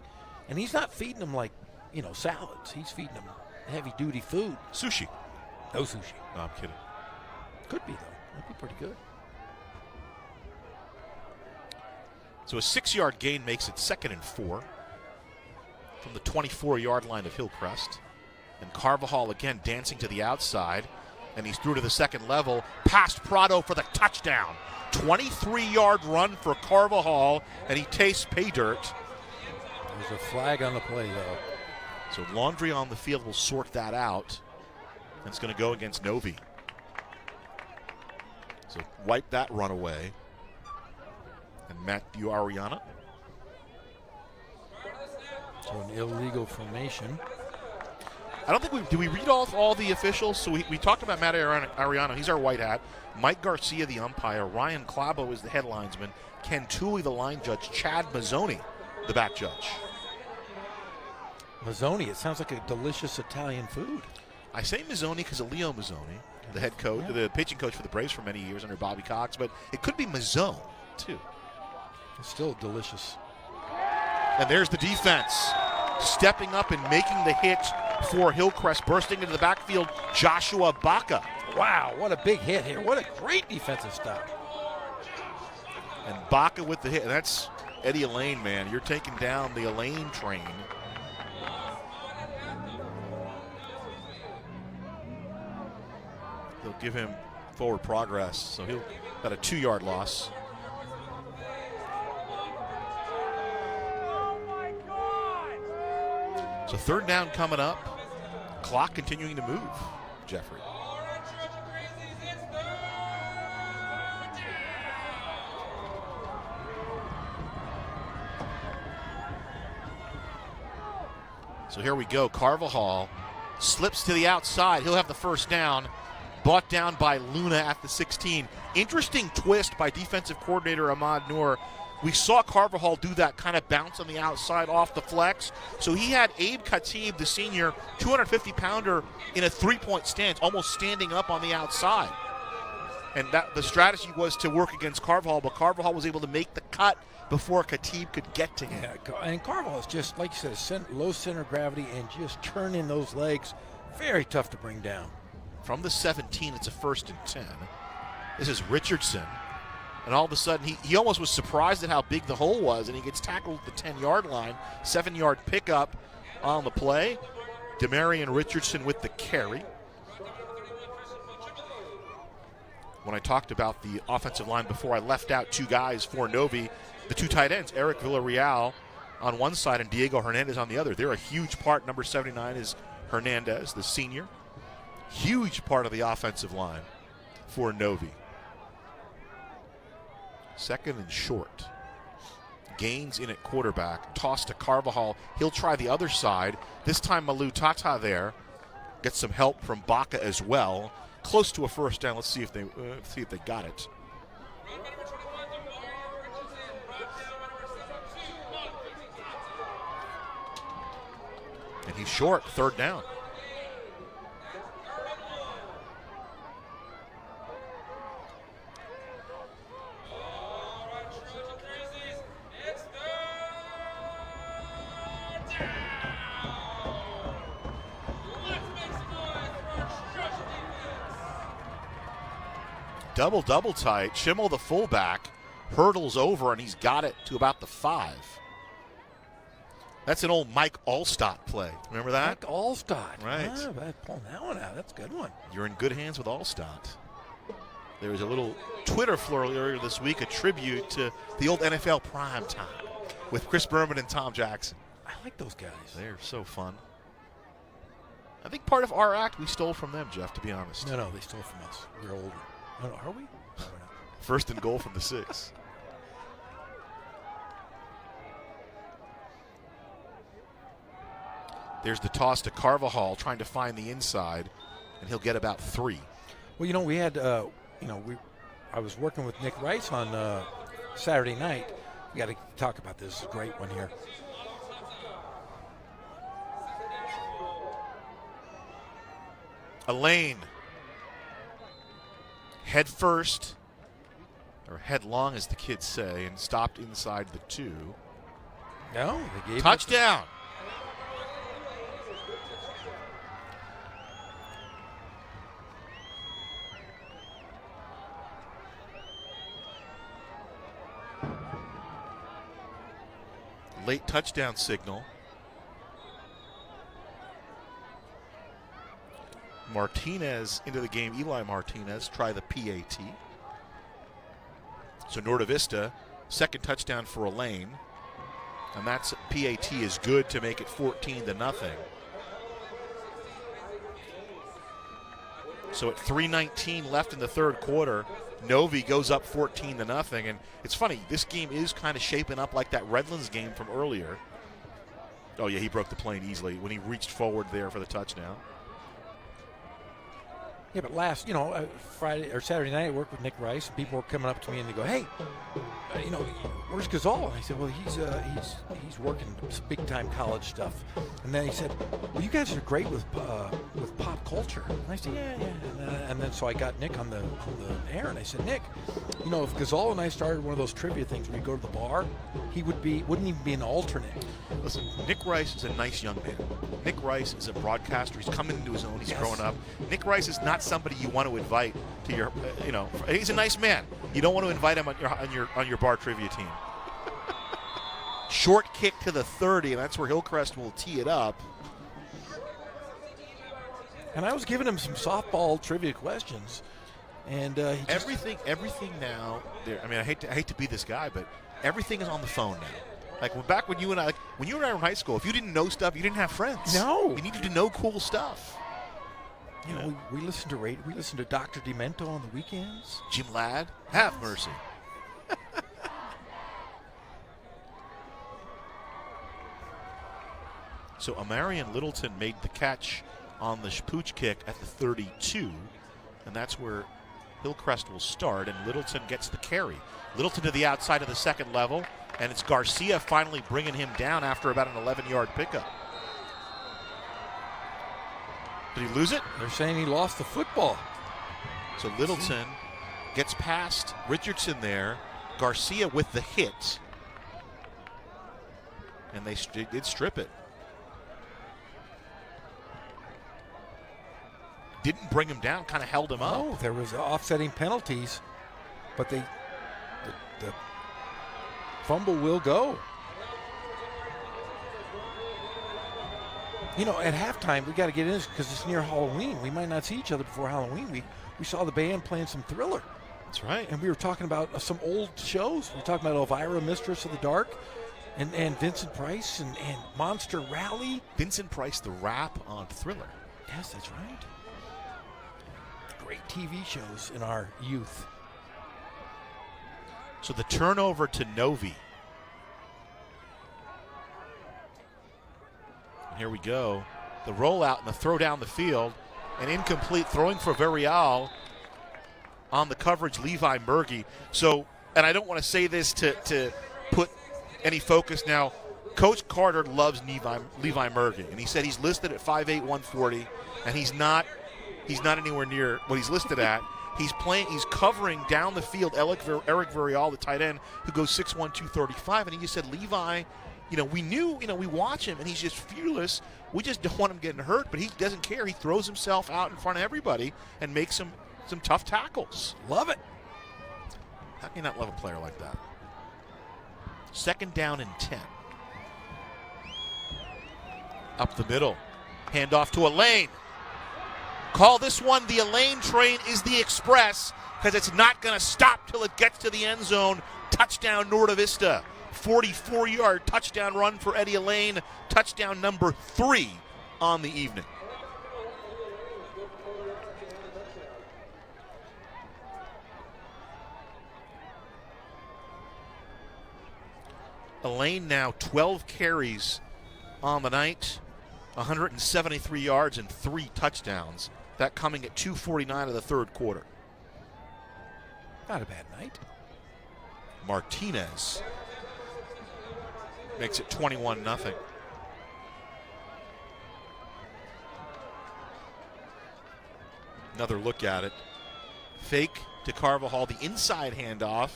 And he's not feeding them like, salads. He's feeding them heavy-duty food. Sushi. No sushi. No, I'm kidding. Could be, though. That'd be pretty good. So a 6-yard gain makes it 2nd and 4 from the 24-yard line of Hillcrest. And Carvajal again dancing to the outside, and he's through to the second level, past Prado for the touchdown. 23-yard run for Carvajal, and he tastes pay dirt. There's a flag on the play, though. So Laundry on the field will sort that out. And it's going to go against Novi. So wipe that run away. And Matthew Ariana. So an illegal formation. I don't think do we read off all the officials? So we talked about Matt Ariano. He's our white hat. Mike Garcia, the umpire. Ryan Clabo is the headlinesman. Ken Tooley, the line judge. Chad Mazzoni, the back judge. Mazzoni, it sounds like a delicious Italian food. I say Mazzoni because of Leo Mazzoni, the head coach, the pitching coach for the Braves for many years under Bobby Cox, but it could be Mazzone, too. It's still delicious. And there's the defense stepping up and making the hit for Hillcrest, bursting into the backfield, Joshua Baca. Wow, what a big hit here. What a great defensive stop. And Baca with the hit. That's Eddie Elaine, man. You're taking down the Elaine train. They'll give him forward progress, so he'll got a 2-yard loss. So third down coming up. Clock continuing to move, Jeffrey. So here we go. Carvajal slips to the outside. He'll have the first down. Brought down by Luna at the 16. Interesting twist by defensive coordinator Ahmad Noor. We saw Carvajal do that kind of bounce on the outside off the flex. So he had Abe Khatib, the senior, 250-pounder, in a three-point stance, almost standing up on the outside. And that the strategy was to work against Carvajal, but Carvajal was able to make the cut before Khatib could get to him. Yeah, and Carvajal is just, like you said, low center of gravity and just turning those legs. Very tough to bring down. From the 17, it's a 1st and 10. This is Richardson. And all of a sudden, he almost was surprised at how big the hole was, and he gets tackled at the 10-yard line. 7-yard pickup on the play. Demarion Richardson with the carry. When I talked about the offensive line before, I left out 2 guys for Novi. The 2 tight ends, Eric Villarreal on one side and Diego Hernandez on the other. They're a huge part. Number 79 is Hernandez, the senior. Huge part of the offensive line for Novi. 2nd and short. Gaines in at quarterback. Toss to Carvajal. He'll try the other side. This time Malu Tata there. Gets some help from Baca as well. Close to a first down. Let's see if they got it. And he's short. 3rd down. Double tight. Schimmel, the fullback, hurdles over, and he's got it to about the 5. That's an old Mike Allstott play. Remember that? Mike Allstott. Right. Pulling that one out. That's a good one. You're in good hands with Allstott. There was a little Twitter flurry earlier this week, a tribute to the old NFL prime time with Chris Berman and Tom Jackson. I like those guys. They're so fun. I think part of our act we stole from them, Jeff, to be honest. No, they stole from us. We're older. Oh, are we? No, we're not. 1st and goal from the 6. There's the toss to Carvajal, trying to find the inside, and he'll get about 3. Well, we had, I was working with Nick Rice on Saturday night. We got to talk about this. It's a great one here. Elaine. Head first, or headlong as the kids say, and stopped inside the 2. No, they gave touchdown. Late touchdown signal. Martinez into the game. Eli Martinez try the PAT. So Norte Vista, 2nd touchdown for Elaine. And that's PAT is good to make it 14-0. So at 3:19 left in the 3rd quarter, Novi goes up 14-0. And it's funny, this game is kind of shaping up like that Redlands game from earlier. Oh yeah, he broke the plane easily when he reached forward there for the touchdown. Yeah, but Friday or Saturday night, I worked with Nick Rice, and people were coming up to me and they go, "Hey, where's Gazal? And I said, well, he's working some big time college stuff. And then he said, well, you guys are great with pop culture. And I said, yeah. And then so I got Nick on the air, and I said, Nick, if Gazal and I started one of those trivia things where we go to the bar, he wouldn't even be an alternate. Listen, Nick Rice is a nice young man. Nick Rice is a broadcaster. He's coming into his own. He's growing up. Nick Rice is not somebody you want to invite to your, he's a nice man. You don't want to invite him on your bar trivia team. Short kick to the 30, and that's where Hillcrest will tee it up. And I was giving him some softball trivia questions, and everything now. I mean, I hate to be this guy, but everything is on the phone now. Like back when you and I were in high school, if you didn't know stuff, you didn't have friends. No, you needed to know cool stuff. We listened to We listened to Dr. Demento on the weekends. Jim Ladd, have mercy. So Amarian Littleton made the catch on the pooch kick at the 32, and that's where Hillcrest will start, and Littleton gets the carry. Littleton to the outside of the second level, and it's Garcia finally bringing him down after about an 11-yard pickup. Did he lose it? They're saying he lost the football. So Littleton gets past Richardson there. Garcia with the hit. And they did strip it. Didn't bring him down, kind of held him up. Oh, there was offsetting penalties, but the fumble will go. At halftime, we got to get in this because it's near Halloween. We might not see each other before Halloween. We saw the band playing some Thriller. That's right. And we were talking about some old shows. We were talking about Elvira, Mistress of the Dark, and Vincent Price and Monster Rally. Vincent Price, the rap on Thriller. Yes, that's right. Great TV shows in our youth. So the turnover to Novi. Here we go. The rollout and the throw down the field. An incomplete, throwing for Villarreal on the coverage, Levi Murgy. So, and I don't want to say this to put any focus now. Coach Carter loves Levi Murgy, and he said he's listed at 5'8", 140, and he's not anywhere near what he's listed at. He's covering down the field Eric Villarreal, the tight end, who goes 6'1", 235, and he just said, Levi, we watch him, and he's just fearless. We just don't want him getting hurt, but he doesn't care. He throws himself out in front of everybody and makes some tough tackles. Love it. How can you not love a player like that? Second down and 10. Up the middle. Handoff to Elaine. Call this one the Elaine train is the express because it's not going to stop till it gets to the end zone. Touchdown, Norte Vista. 44-yard touchdown run for Eddie Elaine. Touchdown number 3 on the evening. Elaine now 12 carries on the night, 173 yards and 3 touchdowns. That coming at 2:49 of the third quarter. Not a bad night. Martinez makes it 21-0. Another look at it. Fake to Carvajal, the inside handoff.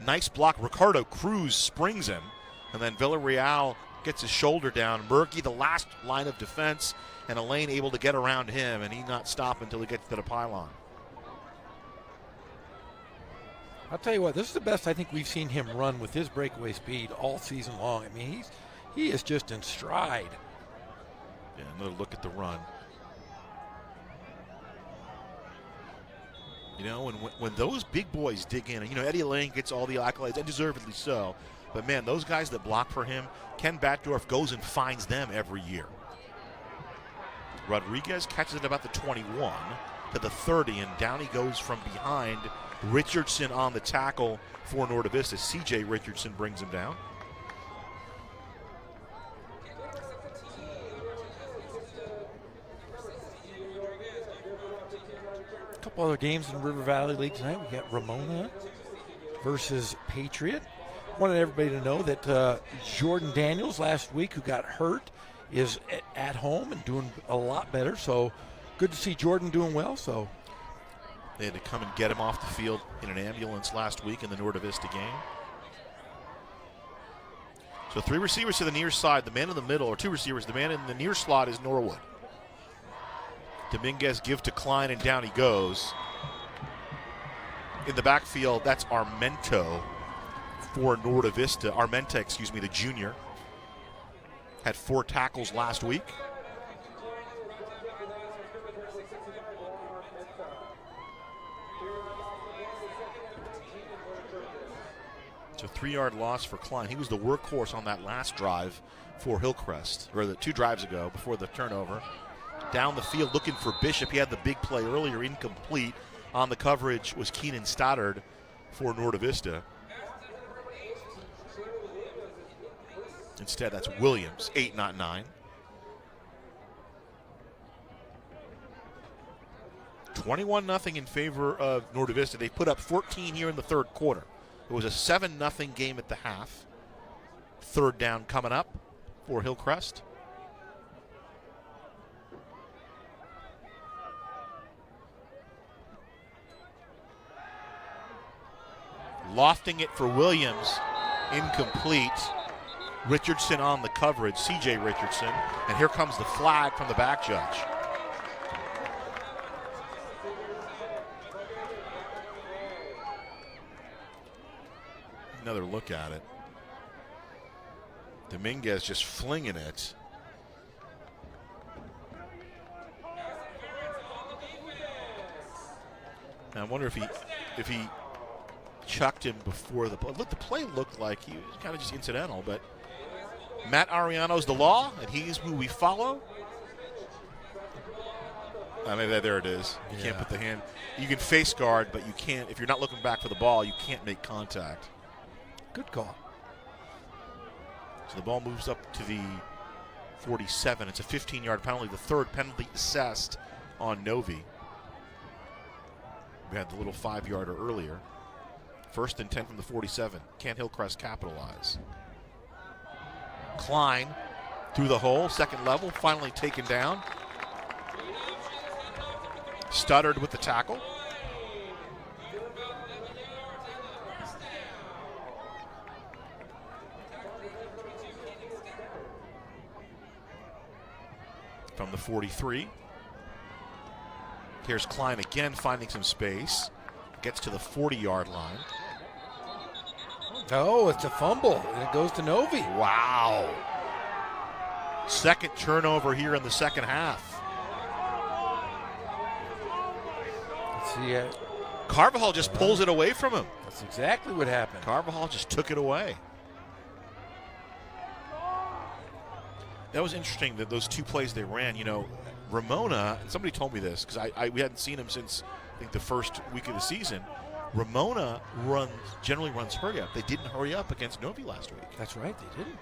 Nice block. Ricardo Cruz springs him. And then Villarreal gets his shoulder down. Murgy, the last line of defense. And Elaine able to get around him, and he not stop until he gets to the pylon. I'll tell you what, this is the best I think we've seen him run with his breakaway speed all season long. I mean, he is just in stride. Yeah, another look at the run. When those big boys dig in, Eddie Elaine gets all the accolades, and deservedly so. But, man, those guys that block for him, Ken Batdorf goes and finds them every year. Rodriguez catches it about the 21 to the 30, and down he goes from behind. Richardson on the tackle for Norte Vista. C.J. Richardson brings him down. A couple other games in the River Valley League tonight. We got Ramona versus Patriot. wanted everybody to know that Jordan Daniels last week, who got hurt, is at home and doing a lot better. So good to see Jordan doing well. So they had to come and get him off the field in an ambulance last week in the Norte Vista game. So 3 receivers to the near side. The man in the middle, or 2 receivers. The man in the near slot is Norwood. Dominguez give to Klein, and down he goes. In the backfield, that's Armento for Norte Vista. Armenta, excuse me, the junior. Had 4 tackles last week. It's a 3-yard loss for Klein. He was the workhorse on that last drive for Hillcrest, or the 2 drives ago before the turnover. Down the field looking for Bishop. He had the big play earlier, incomplete. On the coverage was Keenan Stoddard for Norte Vista. Instead, that's Williams, 8, not 9. 21-0 in favor of Norte Vista. They put up 14 here in the third quarter. It was a 7-0 game at the half. Third down coming up for Hillcrest. Lofting it for Williams, incomplete. Richardson on the coverage, C.J. Richardson, and here comes the flag from the back judge. Another look at it. Dominguez just flinging it. Now I wonder if he chucked him before the play. The play looked like he was kind of just incidental, but Matt Ariano's the law, and he's who we follow. Maybe there it is. You can't put the hand. You can face guard, but you can't, if you're not looking back for the ball, you can't make contact. Good call. So the ball moves up to the 47. It's a 15-yard penalty, the 3rd penalty assessed on Novi. We had the little 5-yarder earlier. 1st and 10 from the 47. Can Hillcrest capitalize? Klein through the hole, 2nd level, finally taken down. Stuttered with the tackle. From the 43. Here's Klein again, finding some space. Gets to the 40-yard line. Oh, it's a fumble, and it goes to Novi. Wow. 2nd turnover here in the second half. Let's see. Carvajal just pulls it away from him. That's exactly what happened. Carvajal just took it away. That was interesting, that those 2 plays they ran. You know, Ramona, and somebody told me this, because we hadn't seen him since, I think, the first week of the season. Ramona generally runs hurry up. They didn't hurry up against Novi last week. That's right, they didn't.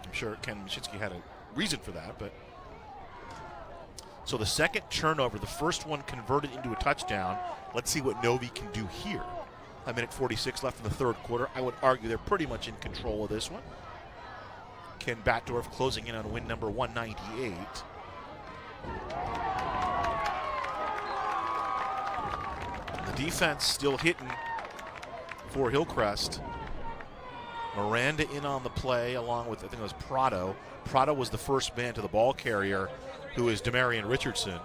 I'm sure Ken Michinski had a reason for that, but. So the 2nd turnover, the first one converted into a touchdown. Let's see what Novi can do here. 1:46 left in the 3rd quarter. I would argue they're pretty much in control of this one. Ken Batdorf closing in on win number 198. The defense still hitting for Hillcrest. Miranda in on the play along with, I think it was Prado. Prado was the first man to the ball carrier, who is Demarion Richardson.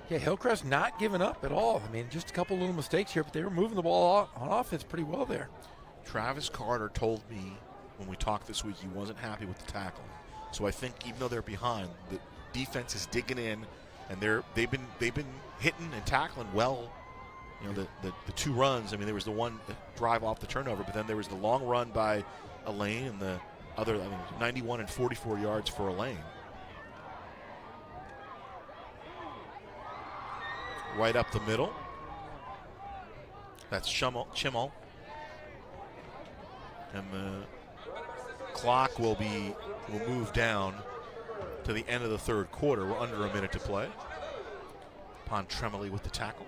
Yeah, Hillcrest not giving up at all. I mean, just a couple little mistakes here, but they were moving the ball on offense pretty well there. Travis Carter told me when we talked this week he wasn't happy with the tackling. So I think even though they're behind, the defense is digging in, and they've been hitting and tackling well. You know, the 2 runs. I mean, there was the one drive off the turnover, but then there was the long run by Elaine and the other, 91 and 44 yards for Elaine. Right up the middle. That's Chimmel. And the clock will move down to the end of the 3rd quarter. We're under a minute to play. Pontremoli with the tackle.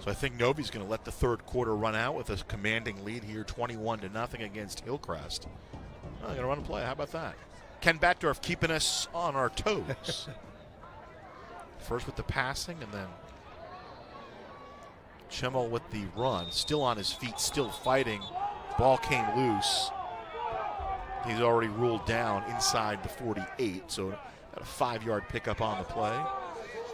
So I think Novi's going to let the third quarter run out with a commanding lead here, 21-0 against Hillcrest. Oh, they're going to run a play. How about that? Ken Batdorf keeping us on our toes. First with the passing, and then Schimmel with the run. Still on his feet, still fighting. Ball came loose. He's already ruled down inside the 48, so got a 5-yard pickup on the play.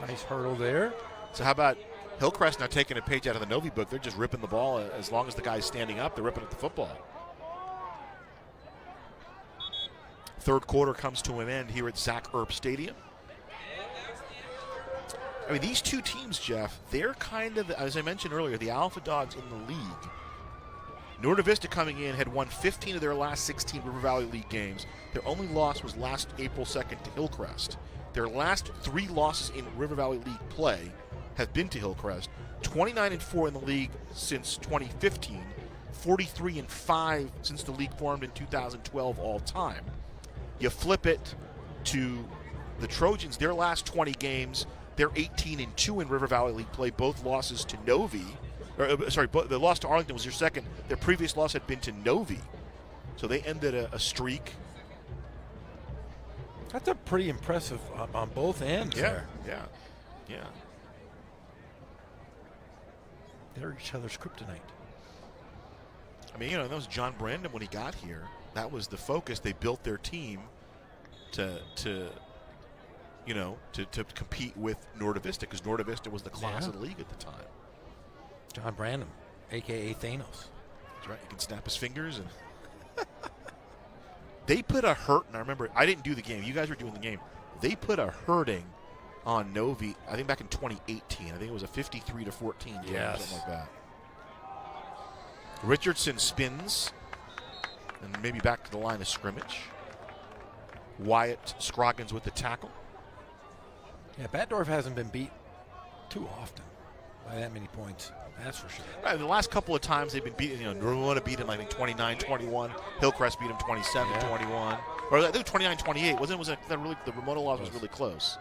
Nice hurdle there. So how about Hillcrest now taking a page out of the Novi book? They're just ripping the ball. As long as the guy's standing up, they're ripping at the football. Third quarter comes to an end here at Zach Erb Stadium. I mean, these two teams, Jeff, they're kind of, as I mentioned earlier, the alpha dogs in the league. Norte Vista coming in had won 15 of their last 16 River Valley League games. Their only loss was last April 2nd to Hillcrest. Their last 3 losses in River Valley League play have been to Hillcrest. 29-4 in the league since 2015. 43-5 since the league formed in 2012 all time. You flip it to the Trojans, their last 20 games, they're 18-2 in River Valley League play, both losses to Novi. The loss to Arlington was their second. Their previous loss had been to Novi. So they ended a streak. That's a pretty impressive on both ends there. Yeah. They're each other's kryptonite. I mean, that was John Brandon when he got here. That was the focus. They built their team to compete with Norte Vista, because Norte Vista was the class of the league at the time. John Brandon, a.k.a. Thanos. That's right. He can snap his fingers. And they put a hurt, and I remember, I didn't do the game. You guys were doing the game. They put a hurting on Novi, I think back in 2018. I think it was a 53-14 game, something like that. Richardson spins, and maybe back to the line of scrimmage. Wyatt Scroggins with the tackle. Yeah, Batdorf hasn't been beat too often by that many points. That's for sure. Right, the last couple of times they've been beaten, Ramona beat him, I think, 29-21. Hillcrest beat him 27-21. Or I think 29-28. Was that really, the Ramona loss was really close.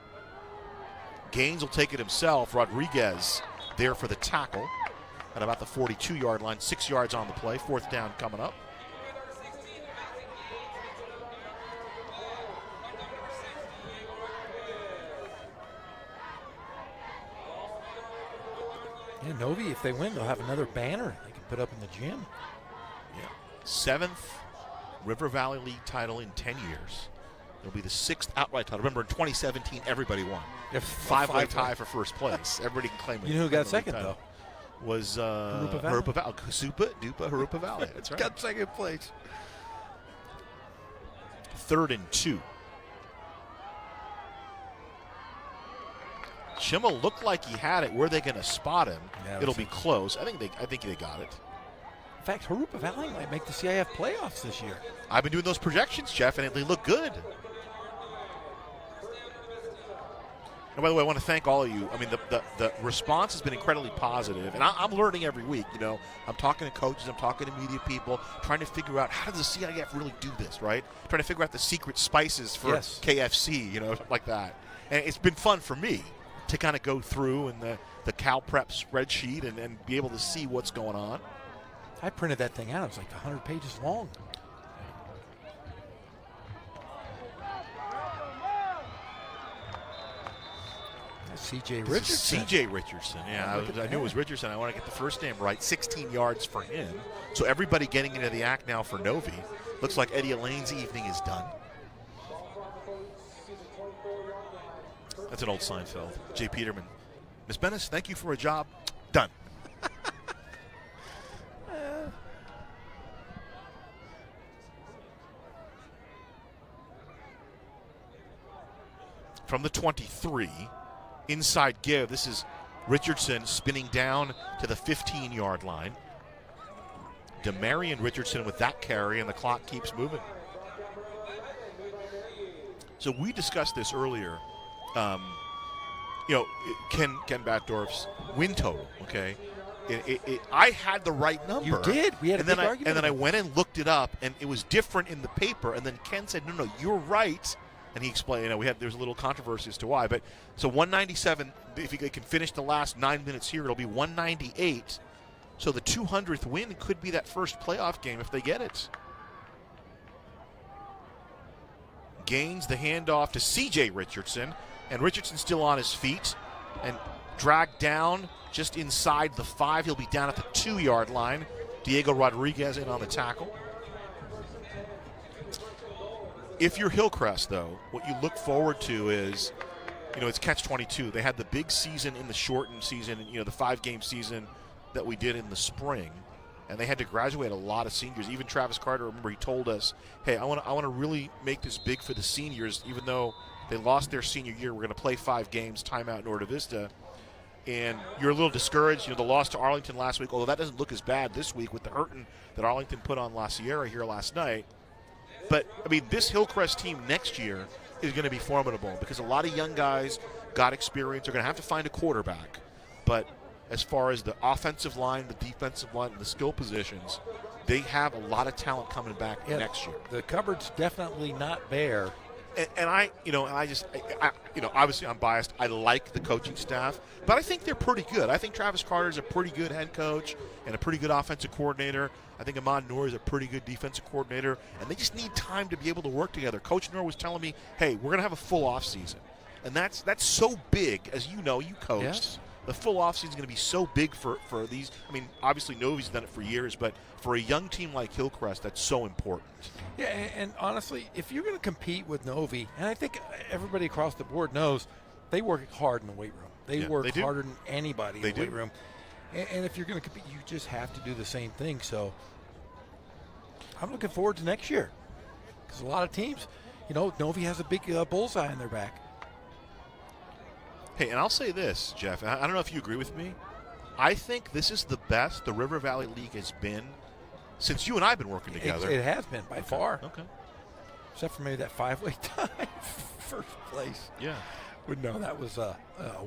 Gaines will take it himself. Rodriguez there for the tackle at about the 42-yard line. 6 yards on the play. 4th down coming up. Yeah, Novi, if they win, they'll have another banner they can put up in the gym. Yeah. 7th River Valley League title in 10 years. It'll be the 6th outright title. Remember, in 2017, everybody won. Five-way tie for first place. Everybody can claim it. You know who got second, though? Was Harupa Valley. Supa Dupa Harupa Valley. That's right. Got second place. 3rd and 2. Schimmel looked like he had it. Where are they going to spot him? Yeah, it'll be close. I think they got it. In fact, Harupa Valley might make the CIF playoffs this year. I've been doing those projections, Jeff, and they look good. And by the way, I want to thank all of you. I mean, the response has been incredibly positive, and I'm learning every week. I'm talking to coaches, I'm talking to media people, trying to figure out how does the CIF really do this, right? Trying to figure out the secret spices for KFC, something like that. And it's been fun for me to kind of go through and the Cal Prep spreadsheet and be able to see what's going on. I printed that thing out. It was like 100 pages long. C.J. Richardson. C.J. Richardson, yeah. I knew it was Richardson. I want to get the first name right. 16 yards for him. So everybody getting into the act now for Novi. Looks like Eddie Elaine's evening is done. That's an old Seinfeld. Jay Peterman. Ms. Bennis, thank you for a job. Done. From the 23, inside give. This is Richardson spinning down to the 15-yard line. Demarion Richardson with that carry, and the clock keeps moving. So we discussed this earlier. Ken Batdorf's win total, okay? I had the right number. You did. We had a big argument. And then I went and looked it up, and it was different in the paper. And then Ken said, no, you're right. And he explained, there's a little controversy as to why. But so 197, if they can finish the last 9 minutes here, it'll be 198. So the 200th win could be that first playoff game if they get it. Gains the handoff to C.J. Richardson, and Richardson still on his feet and dragged down just inside the 5. He'll be down at the 2-yard line. Diego Rodriguez in on the tackle. If you're Hillcrest, though, what you look forward to is, it's catch-22. They had the big season in the shortened season, the 5-game season that we did in the spring, and they had to graduate a lot of seniors. Even Travis Carter, remember, he told us, hey, I want to really make this big for the seniors, even though they lost their senior year. We're going to play 5 games, timeout in Orta Vista. And you're a little discouraged. The loss to Arlington last week, although that doesn't look as bad this week with the hurting that Arlington put on La Sierra here last night. But, this Hillcrest team next year is going to be formidable because a lot of young guys got experience. They're going to have to find a quarterback. But as far as the offensive line, the defensive line, and the skill positions, they have a lot of talent coming back next year. The cupboard's definitely not bare. And obviously I'm biased. I like the coaching staff, but I think they're pretty good. I think Travis Carter is a pretty good head coach and a pretty good offensive coordinator. I think Ahmad Noor is a pretty good defensive coordinator, and they just need time to be able to work together. Coach Noor was telling me, hey, we're going to have a full offseason. And that's so big, as you coached. Yes. The full offseason is going to be so big for these. Obviously Novi's done it for years, but for a young team like Hillcrest, that's so important. Yeah, and honestly, if you're going to compete with Novi, and I think everybody across the board knows, they work hard in the weight room. They work harder than anybody in the weight room. And if you're going to compete, you just have to do the same thing. So I'm looking forward to next year because a lot of teams, Novi has a big bullseye in their back. Hey, and I'll say this, Jeff, and I don't know if you agree with me. I think this is the best the River Valley League has been since you and I have been working together. It has been by far. Okay. Except for maybe that 5-way tie, first place. Yeah. But no, that was a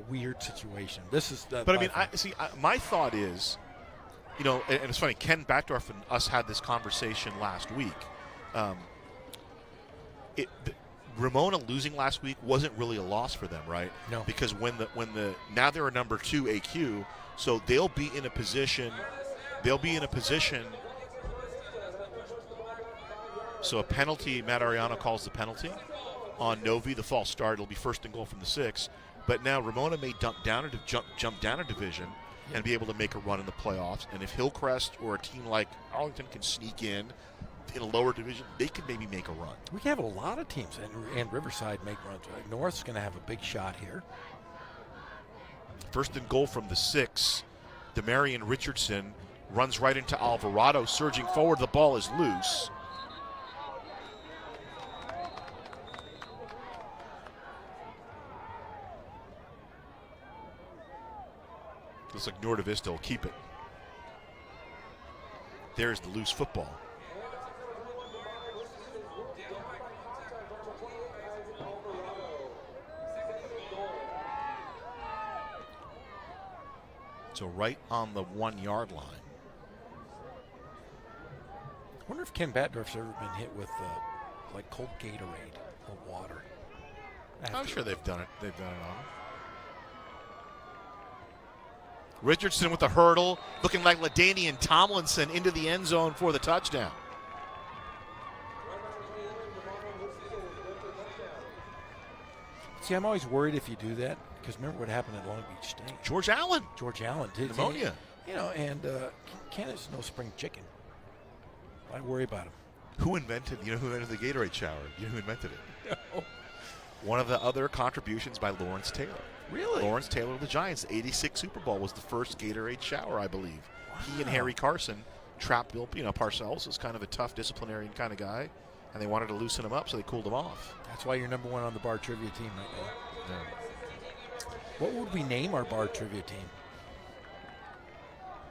weird situation. This is. But my thought is, and it's funny. Ken Batdorf and us had this conversation last week. Ramona losing last week wasn't really a loss for them, right? No. Because now they're a number 2 AQ, so they'll be in a position. So a penalty, Matt Ariano calls the penalty on Novi, the false start. It'll be 1st and goal from the 6. But now Ramona may jump down a division and be able to make a run in the playoffs. And if Hillcrest or a team like Arlington can sneak in a lower division, they could maybe make a run. We can have a lot of teams and Riverside make runs. North's going to have a big shot here. 1st and goal from the 6. Demarion Richardson runs right into Alvarado, surging forward. The ball is loose. Looks like Norte Vista will keep it. There's the loose football. So right on the 1-yard line. I wonder if Ken Batdorf's ever been hit with cold Gatorade or water. I'm sure they've done it. They've done it all. Richardson with the hurdle, looking like LaDainian Tomlinson into the end zone for the touchdown. See, I'm always worried if you do that because remember what happened at Long Beach State. George Allen did pneumonia. And Ken is no spring chicken. I worry about him. Who invented the Gatorade shower? You know who invented it? No. One of the other contributions by Lawrence Taylor. Really? Lawrence Taylor of the Giants. The '86 Super Bowl was the first Gatorade shower, I believe. Wow. He and Harry Carson trapped Bill. Parcells is kind of a tough disciplinarian kind of guy, and they wanted to loosen him up, so they cooled him off. That's why you're number 1 on the bar trivia team right now. Yeah. What would we name our bar trivia team?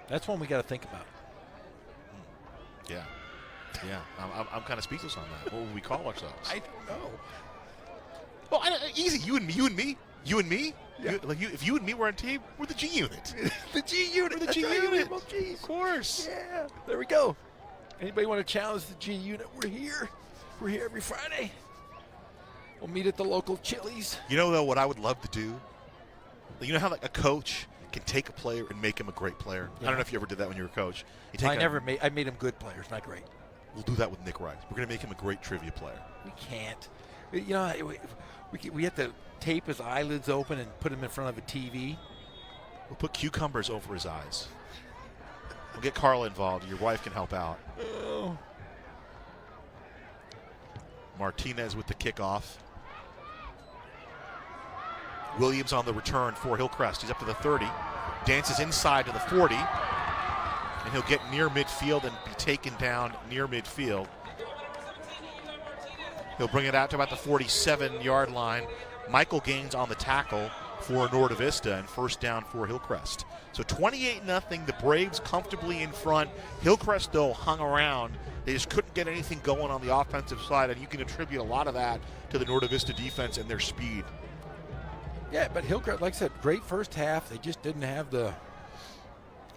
That's one we got to think about. Yeah. I'm kind of speechless on that. What would we call ourselves? I don't know. Well, easy. You and me. Yeah. If you and me were on team, we're the G Unit. The G Unit. We're the G Unit. Well, geez. Of course. Yeah. There we go. Anybody want to challenge the G Unit? We're here. We're here every Friday. We'll meet at the local Chili's. You know, though, what I would love to do? You know how like a coach can take a player and make him a great player? Yeah. I don't know if you ever did that when you were a coach. You take I made them good players, not great. We'll do that with Nick Rice. We're going to make him a great trivia player. We can't. You know, we have to tape his eyelids open and put him in front of a TV. We'll put cucumbers over his eyes. We'll get Carla involved. Your wife can help out. Oh. Martinez with the kickoff. Williams on the return for Hillcrest. He's up to the 30. Dances inside to the 40. And he'll get near midfield and be taken down near midfield. He'll bring it out to about the 47-yard line. Michael Gaines on the tackle for Norte Vista and first down for Hillcrest. So 28-0, the Braves comfortably in front. Hillcrest, though, hung around. They just couldn't get anything going on the offensive side, and you can attribute a lot of that to the Norte Vista defense and their speed. Yeah, but Hillcrest, like I said, great first half. They just didn't have the...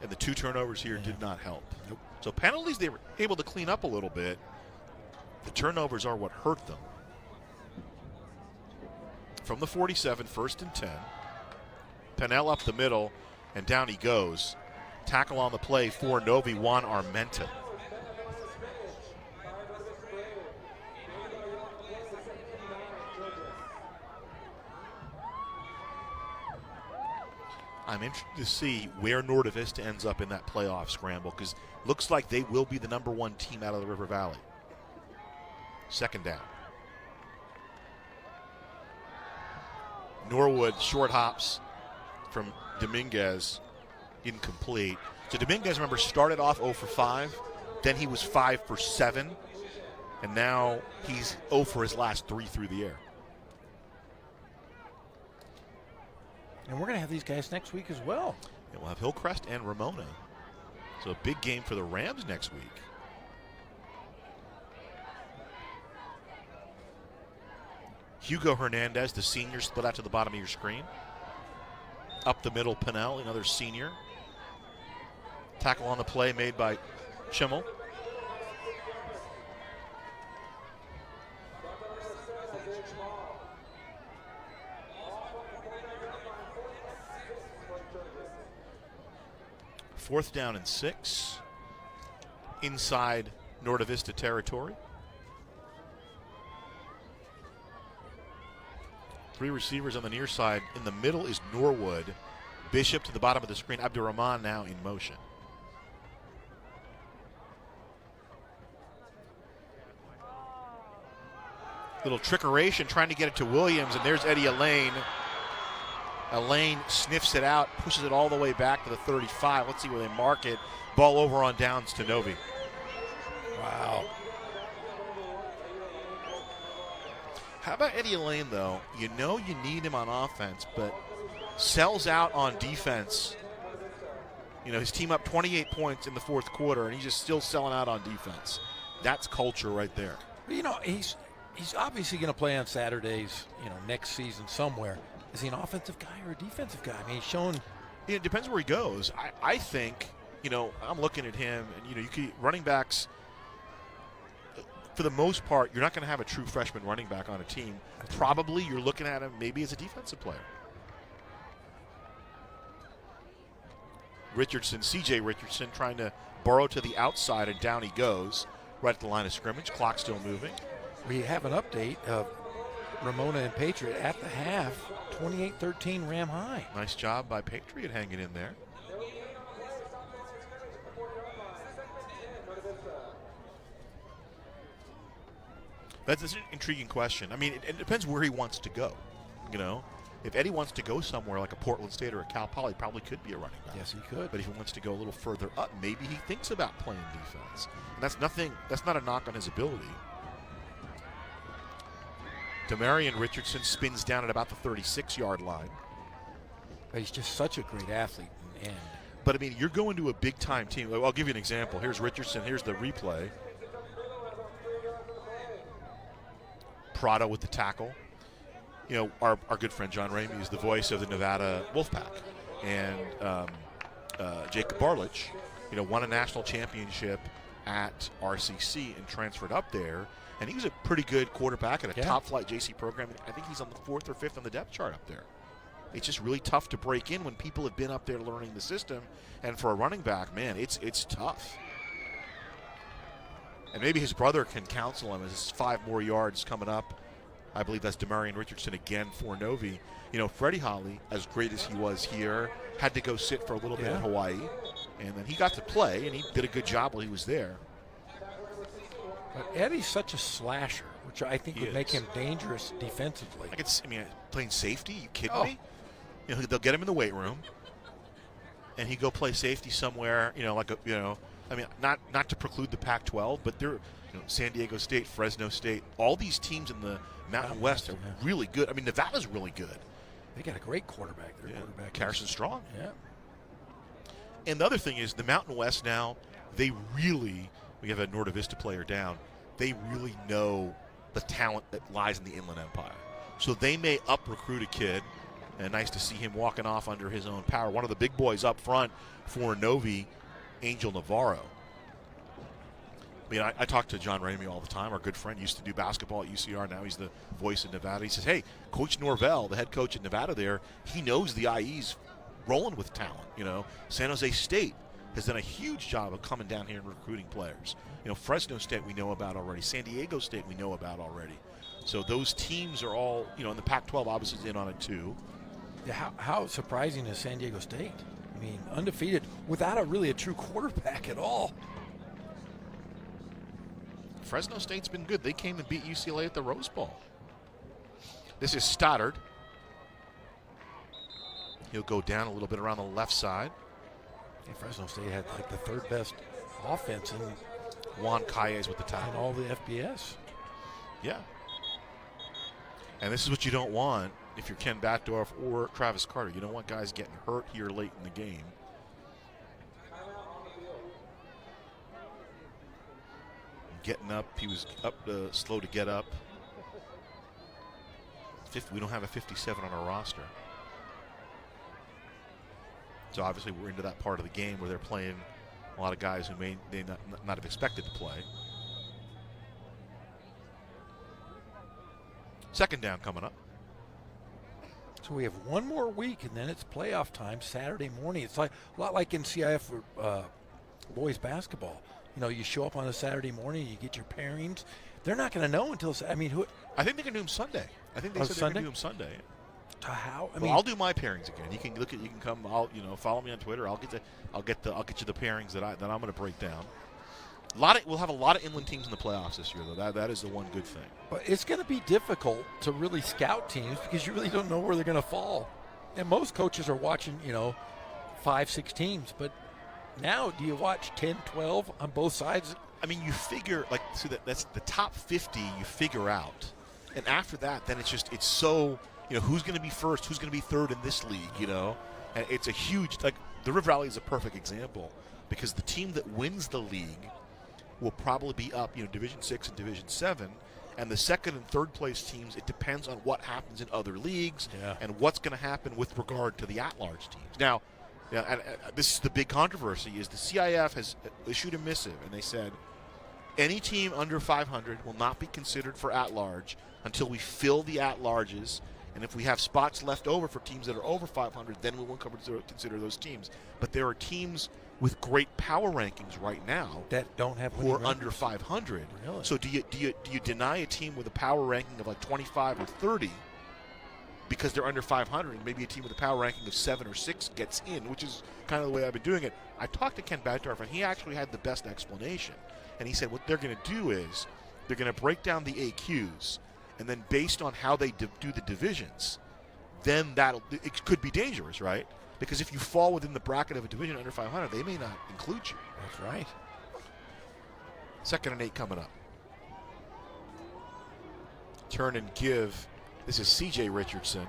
And the 2 turnovers here did not help. Nope. So penalties, they were able to clean up a little bit. The turnovers are what hurt them. From the 47, 1st and 10. Pennell up the middle, and down he goes. Tackle on the play for Novi, Juan Armenta. I'm interested to see where Norte Vista ends up in that playoff scramble, because looks like they will be the #1 team out of the River Valley. Second down. Norwood short hops from Dominguez, incomplete. So Dominguez, remember, started off 0 for 5, then he was 5 for 7, and now he's 0 for his last 3 through the air. And we're going to have these guys next week as well. And we'll have Hillcrest and Ramona. So a big game for the Rams next week. Hugo Hernandez, the senior, split out to the bottom of your screen. Up the middle, Pennell, another senior. Tackle on the play made by Schimmel. Fourth down and 6. Inside Norte Vista territory. 3 receivers on the near side. In the middle is Norwood. Bishop to the bottom of the screen. Abdurrahman now in motion. Little trickeration trying to get it to Williams, and there's Eddie Elaine. Elaine sniffs it out, pushes it all the way back to the 35. Let's see where they mark it. Ball over on downs to Novi. Wow. How about Eddie Elaine, though? You know you need him on offense, but sells out on defense. You know, his team up 28 points in the fourth quarter, and he's just still selling out on defense. That's culture right there. You know, he's obviously going to play on Saturdays, you know, next season somewhere. Is he an offensive guy or a defensive guy? I mean, he's shown. Yeah, it depends where he goes. I think, you know, I'm looking at him, and, you know, you could, running backs, for the most part, you're not going to have a true freshman running back on a team. Probably you're looking at him maybe as a defensive player. Richardson, CJ Richardson, trying to burrow to the outside, and down he goes right at the line of scrimmage. Clock still moving. We have an update of Ramona and Patriot at the half. 28-13 Ram High. Nice job by Patriot hanging in there. That's an intriguing question. I mean, it depends where he wants to go. You know, if Eddie wants to go somewhere like a Portland State or a Cal Poly, he probably could be a running back. Yes, he could. But if he wants to go a little further up, maybe he thinks about playing defense. And that's not a knock on his ability. Demarion Richardson spins down at about the 36-yard line. But he's just such a great athlete. And but, I mean, you're going to a big-time team. I'll give you an example. Here's Richardson. Here's the replay. Prado with the tackle. You know, our good friend John Ramey is the voice of the Nevada Wolfpack. And Jacob Barlich, you know, won a national championship at RCC and transferred up there, and he was a pretty good quarterback at a top-flight JC program. I think he's on the 4th or 5th on the depth chart up there. It's just really tough to break in when people have been up there learning the system, and for a running back, man, it's tough. And maybe his brother can counsel him as it's 5 more yards coming up. I believe that's Demarion Richardson again for Novi. You know, Freddie Holly, as great as he was here, had to go sit for a little bit in Hawaii. And then he got to play, and he did a good job while he was there. But Eddie's such a slasher, which I think would make him dangerous defensively. Playing safety, you kidding me? You know, they'll get him in the weight room, and he go play safety somewhere, not to preclude the Pac-12, but they're, San Diego State, Fresno State, all these teams in the Mountain West are really good. I mean, Nevada's really good. They got a great quarterback. Carson Strong. Yeah. And the other thing is the Mountain West now, we have a Norte Vista player down, they really know the talent that lies in the Inland Empire. So they may up-recruit a kid, and nice to see him walking off under his own power. One of the big boys up front for Novi, Angel Navarro. I mean, I talk to John Ramey all the time. Our good friend used to do basketball at UCR. Now he's the voice of Nevada. He says, hey, Coach Norvell, the head coach at Nevada there, he knows the IE's rolling with talent. San Jose State has done a huge job of coming down here and recruiting players. Fresno State we know about already. San Diego State we know about already. So those teams are all, and the Pac-12 obviously is in on it too. Yeah, how surprising is San Diego State? I mean, undefeated without a true quarterback at all. Fresno State's been good. They came and beat UCLA at the Rose Bowl. This is Stoddard. He'll go down a little bit around the left side. And Fresno State had like the 3rd best offense in Juan Calles with the tackle. In all the FBS. Yeah. And this is what you don't want if you're Ken Batdorf or Travis Carter. You don't want guys getting hurt here late in the game. Getting up, he was up slow to get up. We don't have a 57 on our roster. So obviously we're into that part of the game where they're playing a lot of guys who may not have expected to play. Second down coming up. So we have one more week, and then it's playoff time Saturday morning. It's a lot like in CIF for boys basketball. You show up on a Saturday morning, you get your pairings. They're not going to know until. I think they can do them Sunday. I think they said they can do them Sunday. To how? I'll do my pairings again. You can come. Follow me on Twitter. I'll get you the pairings that I'm going to break down. We'll have a lot of inland teams in the playoffs this year, though. That is the one good thing. But it's going to be difficult to really scout teams because you really don't know where they're going to fall. And most coaches are watching, 5, 6 teams. But now, do you watch 10, 12 on both sides? I mean, you figure that's the top 50. You figure out, and after that, then it's so. Who's going to be first, who's going to be third in this league, And it's a huge, the River Valley is a perfect example because the team that wins the league will probably be up, Division 6 and Division 7, and the second and third place teams, it depends on what happens in other leagues and what's going to happen with regard to the at-large teams. Now, this is the big controversy, is the CIF has issued a missive, and they said any team under 500 will not be considered for at-large until we fill the at-larges. And if we have spots left over for teams that are over 500, then we won't consider those teams. But there are teams with great power rankings right now that don't have who are under 500. Really? So do you deny a team with a power ranking of like 25 or 30 because they're under 500? And maybe a team with a power ranking of 7 or 6 gets in, which is kind of the way I've been doing it. I talked to Ken Batdorf, and he actually had the best explanation. And he said what they're going to do is they're going to break down the AQs. And then based on how they do the divisions, then it could be dangerous, right? Because if you fall within the bracket of a division under 500, they may not include you. That's right. 2nd and 8 coming up. Turn and give. This is C.J. Richardson.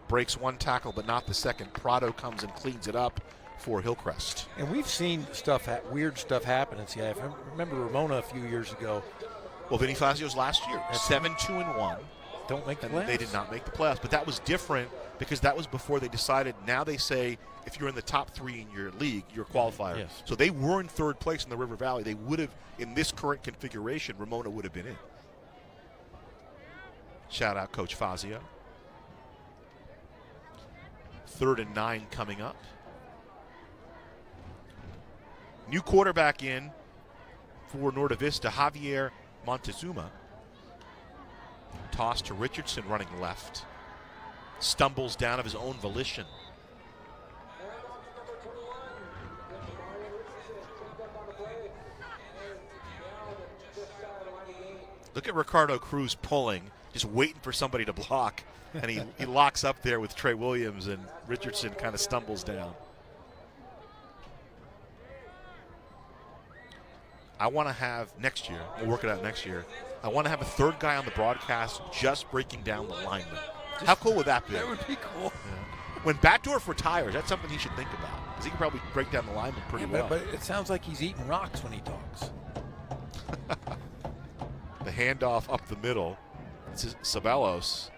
Breaks one tackle, but not the second. Prado comes and cleans it up for Hillcrest. And we've seen weird stuff happen in CIF. I remember Ramona a few years ago. Well, Vinny Fazio's last year, 7-2-1. don't make the And playoffs. they did not make the playoffs, but that was different because that was before they decided. Now they say if you're in the top 3 in your league, you're a qualifier. Yes. So they were in 3rd place in the River Valley. They would have, in this current configuration, Ramona would have been in. Shout out Coach Fazio. 3rd and 9 coming up. New quarterback in for Norte Vista, Javier Montezuma. Toss to Richardson running left. Stumbles down of his own volition. Look at Ricardo Cruz pulling, just waiting for somebody to block. And he locks up there with Trey Williams, and Richardson kind of stumbles down. I want to have next year, we'll work it out next year, I want to have a 3rd guy on the broadcast just breaking down the linemen. How cool would that be? That would be cool. Yeah. When Batdorf retires, that's something he should think about, because he can probably break down the linemen pretty well. But it sounds like he's eating rocks when he talks. The handoff up the middle. This is Sabelos.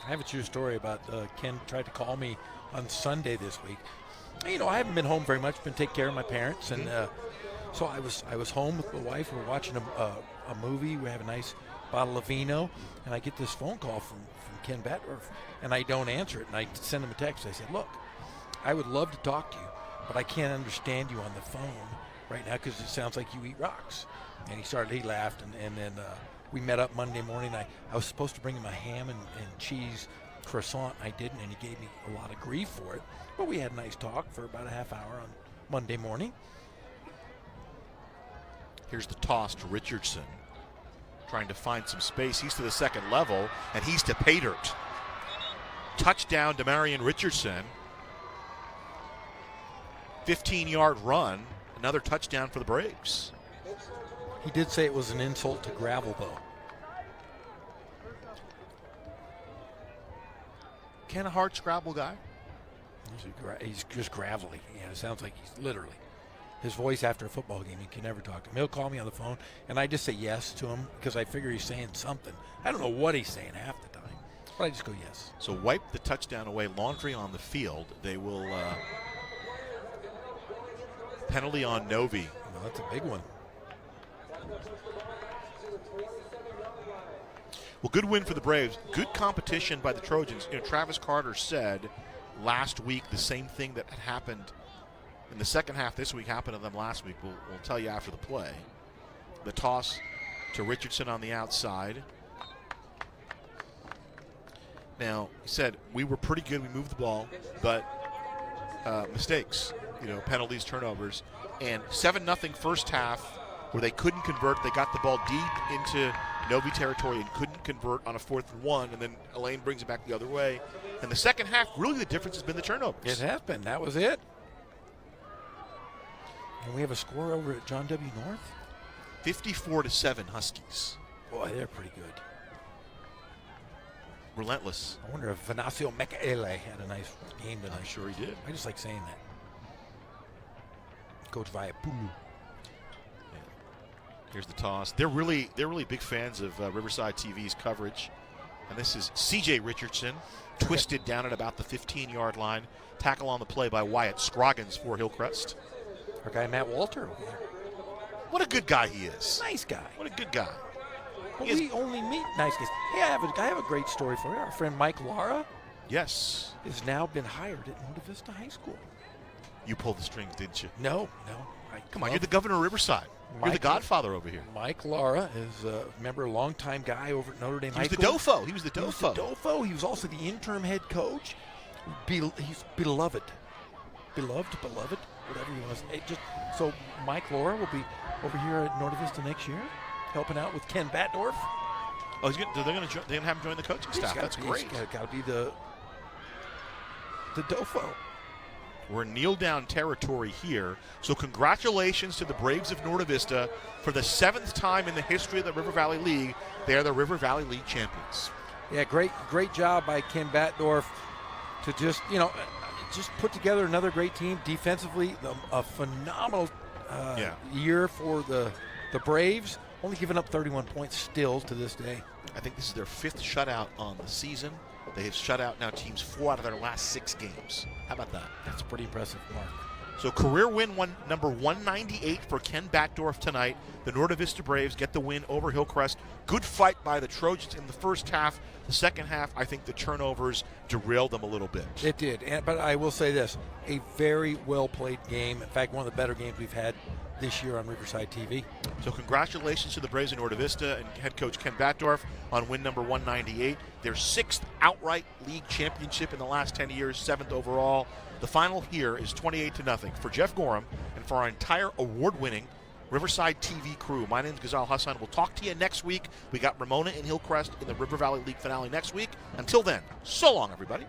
I have a true story about Ken tried to call me on Sunday this week. You know, I haven't been home very much, been taking care of my parents, and so I was home with my wife. We were watching a movie. We have a nice bottle of vino, and I get this phone call from Ken Batdorf, and I don't answer it, and I send him a text. I said, look, I would love to talk to you, but I can't understand you on the phone right now because it sounds like you eat rocks. And he laughed, and then we met up Monday morning. I was supposed to bring him a ham and cheese croissant. I didn't, and he gave me a lot of grief for it. But we had a nice talk for about a half hour on Monday morning. Here's the toss to Richardson. Trying to find some space. He's to the 2nd level, and he's to Paydirt. Touchdown to Marion Richardson. 15-yard run. Another touchdown for the Braves. He did say it was an insult to gravel, though. Ken a hard Scrabble guy? He's just gravelly. Yeah, it sounds like he's literally. His voice after a football game, you can never talk to him. He'll call me on the phone, and I just say yes to him because I figure he's saying something. I don't know what he's saying half the time, but I just go yes. So wipe the touchdown away. Laundry on the field. They will penalty on Novi. Well, that's a big one. Well, good win for the Braves. Good competition by the Trojans. You know, Travis Carter said last week the same thing that had happened in the second half this week happened to them last week. We'll tell you after the play. The toss to Richardson on the outside. Now, he said, we were pretty good. We moved the ball, but mistakes, penalties, turnovers. And 7-0 first half where they couldn't convert. They got the ball deep into Novi territory and couldn't convert on a 4th and 1, and then Elaine brings it back the other way. And the second half, really the difference has been the turnovers. It has been. That was it. And we have a score over at John W. North. 54-7 Huskies. Boy, they're pretty good. Relentless. I wonder if Venancio Mekaele had a nice game tonight. I'm sure he did. I just like saying that. Coach Vaiapulu. Here's the toss. They're really big fans of Riverside TV's coverage. And this is C.J. Richardson, twisted down at about the 15-yard line. Tackle on the play by Wyatt Scroggins for Hillcrest. Our guy Matt Walter over there. What a good guy he is. Nice guy. What a good guy. But we only meet nice guys. Hey, I have a great story for you. Our friend Mike Lara. Yes. Has now been hired at Norte Vista High School. You pulled the strings, didn't you? No. Come on, you're the governor of Riverside. You're the godfather over here. Mike Lara is, remember, a longtime guy over at Notre Dame High School. He was the Dofo. He was also the interim head coach. He's beloved. Beloved, whatever you want to say. So Mike Lara will be over here at Norte Vista next year, helping out with Ken Batdorf. Oh, they're going to have him join the coaching staff. That's great. He's got to be the Dofo. We're in kneel-down territory here. So congratulations to the Braves of Norte Vista. For the 7th time in the history of the River Valley League, they are the River Valley League champions. Yeah, great job by Ken Batdorf to just put together another great team. Defensively, a phenomenal year for the Braves. Only giving up 31 points still to this day. I think this is their 5th shutout on the season. They have shut out now teams 4 out of their last 6 games. How about that? That's pretty impressive, Mark. So career win number 198 for Ken Batdorf tonight. The Norte Vista Braves get the win over Hillcrest. Good fight by the Trojans in the first half. The second half, I think the turnovers derailed them a little bit. It did, but I will say this, a very well-played game. In fact, one of the better games we've had this year on Riverside TV. So congratulations to the Braves of Norte Vista and head coach Ken Batdorf on win number 198. Their 6th outright league championship in the last 10 years, 7th overall. The final here is 28-0 for Jeff Gorham and for our entire award-winning Riverside TV crew. My name is Ghazal Hassan. We'll talk to you next week. We got Ramona and Hillcrest in the River Valley League finale next week. Until then, so long, everybody.